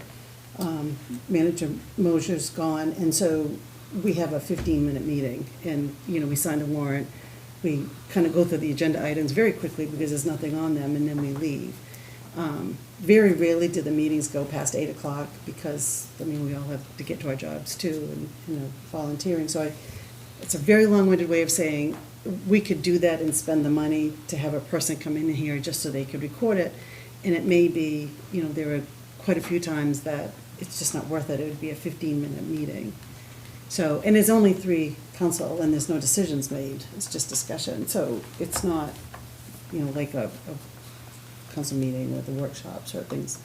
Manager Mosier's gone, and so we have a 15-minute meeting, and, we sign a warrant. We kind of go through the agenda items very quickly because there's nothing on them, and then we leave. Very rarely do the meetings go past 8 o'clock because, we all have to get to our jobs too, and, volunteering. So it's a very long-winded way of saying we could do that and spend the money to have a person come in here just so they could record it. And it may be, there are quite a few times that it's just not worth it. It would be a 15-minute meeting. So, and it's only 3 council, and there's no decisions made. It's just discussion. So it's not, like a council meeting with the workshops or things.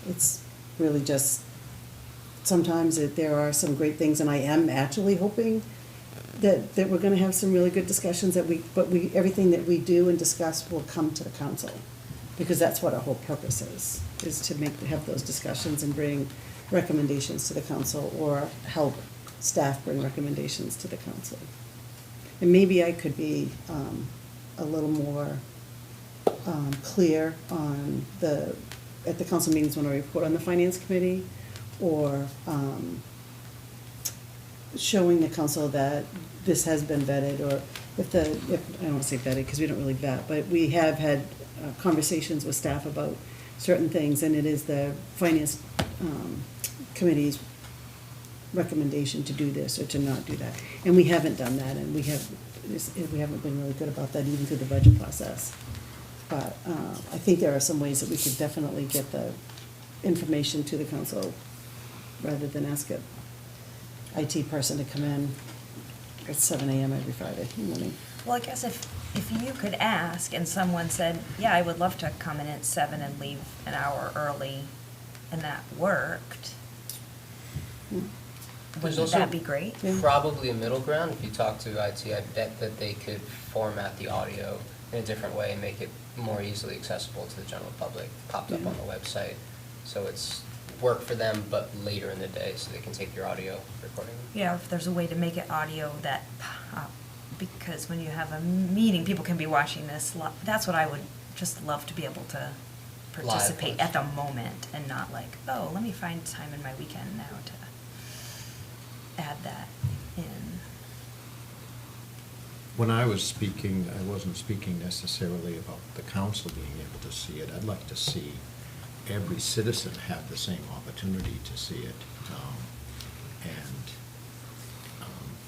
It's really just, sometimes there are some great things, and I am actually hoping that we're gonna have some really good discussions, everything that we do and discuss will come to the council, because that's what our whole purpose is to have those discussions and bring recommendations to the council, or help staff bring recommendations to the council. And maybe I could be a little more clear on at the council meetings when I report on the finance committee, or showing the council that this has been vetted, or if I don't want to say vetted, because we don't really vet, but we have had conversations with staff about certain things, and it is the finance committee's recommendation to do this or to not do that. And we haven't done that, and we haven't been really good about that even through the budget process. But I think there are some ways that we could definitely get the information to the council rather than ask an IT person to come in at 7 AM every Friday morning. Well, I guess if you could ask and someone said, yeah, I would love to come in at 7 and leave an hour early, and that worked, There's wouldn't also that be great? probably a middle ground. If you talk to IT, I bet that they could format the audio in a different way and make it more easily accessible to the general public, popped up on the website. So it's work for them, but later in the day, so they can take your audio recording. Yeah, or if there's a way to make it audio that, because when you have a meeting, people can be watching this. That's what I would just love to be able to participate at the moment, and not like, oh, let me find time in my weekend now to add that in. When I was speaking, I wasn't speaking necessarily about the council being able to see it. I'd like to see every citizen have the same opportunity to see it.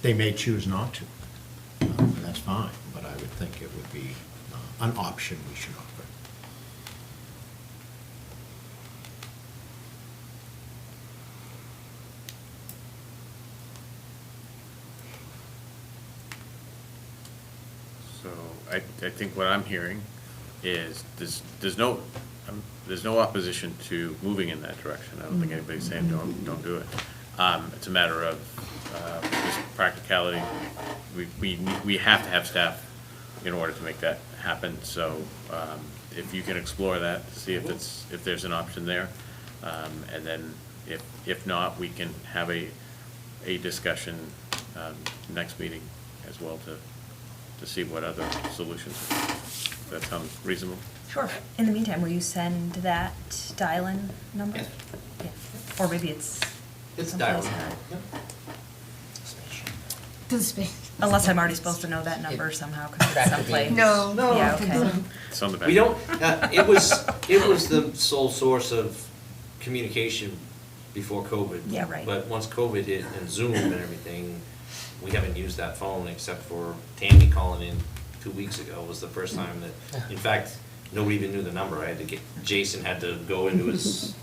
They may choose not to, and that's fine, but I would think it would be an option we should offer. So I think what I'm hearing is there's no opposition to moving in that direction. I don't think anybody's saying don't do it. It's a matter of just practicality. We have to have staff in order to make that happen. So if you can explore that, see if there's an option there, and then if not, we can have a discussion next meeting as well to see what other solutions. Does that sound reasonable? Sure. In the meantime, will you send that dial-in number? Yeah. Or maybe it's someplace unless I'm already supposed to know that number somehow, because it's someplace. No. Yeah, okay. It's on the back. We don't, it was the sole source of communication before COVID. Yeah, right. But once COVID hit and Zoom and everything, we haven't used that phone except for Tammy calling in 2 weeks ago was the first time that, in fact, nobody even knew the number. Jason had to go into his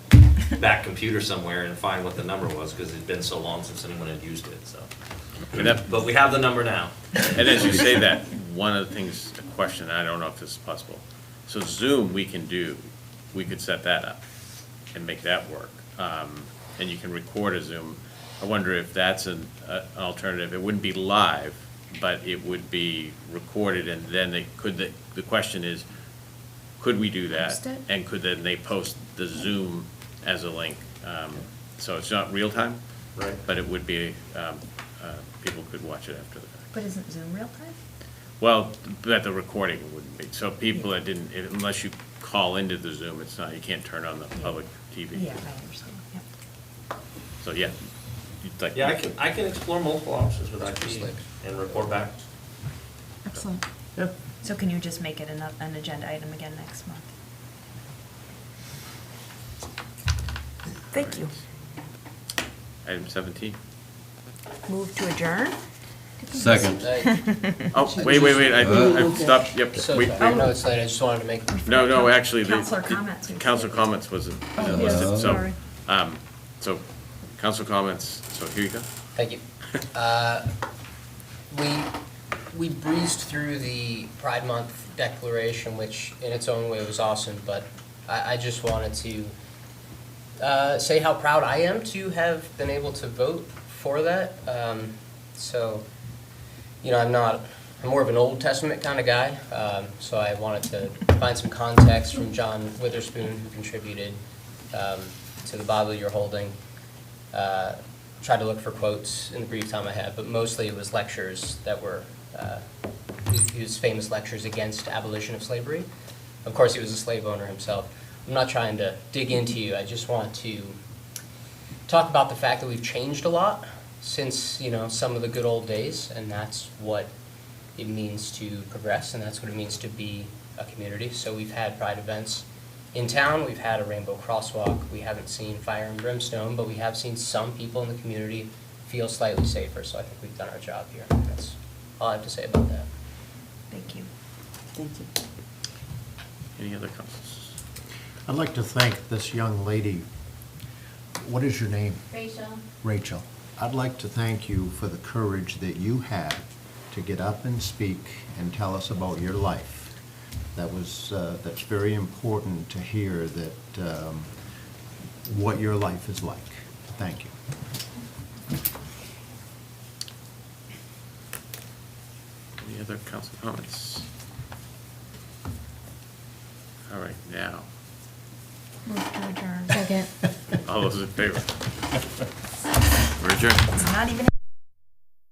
back computer somewhere and find what the number was, because it'd been so long since anyone had used it, so. But we have the number now. And as you say that, one of the things, a question, I don't know if this is possible. So Zoom, we could set that up and make that work. And you can record a Zoom. I wonder if that's an alternative. It wouldn't be live, but it would be recorded, and then the question is, could we do that? Post it? And could then they post the Zoom as a link? So it's not real time. Right. But it would be, people could watch it after the fact. But isn't Zoom real time? Well, but the recording wouldn't be. So people that didn't, unless you call into the Zoom, it's not, you can't turn on the public TV. Yeah, I understand, yeah. So, yeah. you'd like- Yeah, I can explore multiple options with IT and report back. Excellent. Yeah. So can you just make it an agenda item again next month? Thank you. Item 17. Move to adjourn? Second. Oh, wait, I've stopped, yep. So, wait, I know it's late, I just wanted to make. No, actually, Counselor comments. Counselor comments wasn't Oh, listed, yes, so. sorry. So, counselor comments, so here you go. Thank you. We breezed through the Pride Month declaration, which in its own way was awesome, but I just wanted to say how proud I am to have been able to vote for that. So, you know, I'm more of an Old Testament kind of guy, so I wanted to find some context from John Witherspoon, who contributed to the Bible you're holding. tried to look for quotes in the brief time I had, but mostly it was lectures that were, he was famous lectures against abolition of slavery. Of course, he was a slave owner himself. I'm not trying to dig into you, I just want to talk about the fact that we've changed a lot since, you know, some of the good old days, and that's what it means to progress, and that's what it means to be a community. So we've had pride events in town, we've had a rainbow crosswalk, we haven't seen fire and brimstone, but we have seen some people in the community feel slightly safer, so I think we've done our job here. That's all I have to say about that. Thank you. Thank you. Any other comments? I'd like to thank this young lady. What is your name? Rachel. Rachel. I'd like to thank you for the courage that you had to get up and speak and tell us about your life. That's very important to hear that, what your life is like. Thank you. Any other council comments? All right, now, Move to adjourn. Second. all those in favor? We're adjourned. It's not even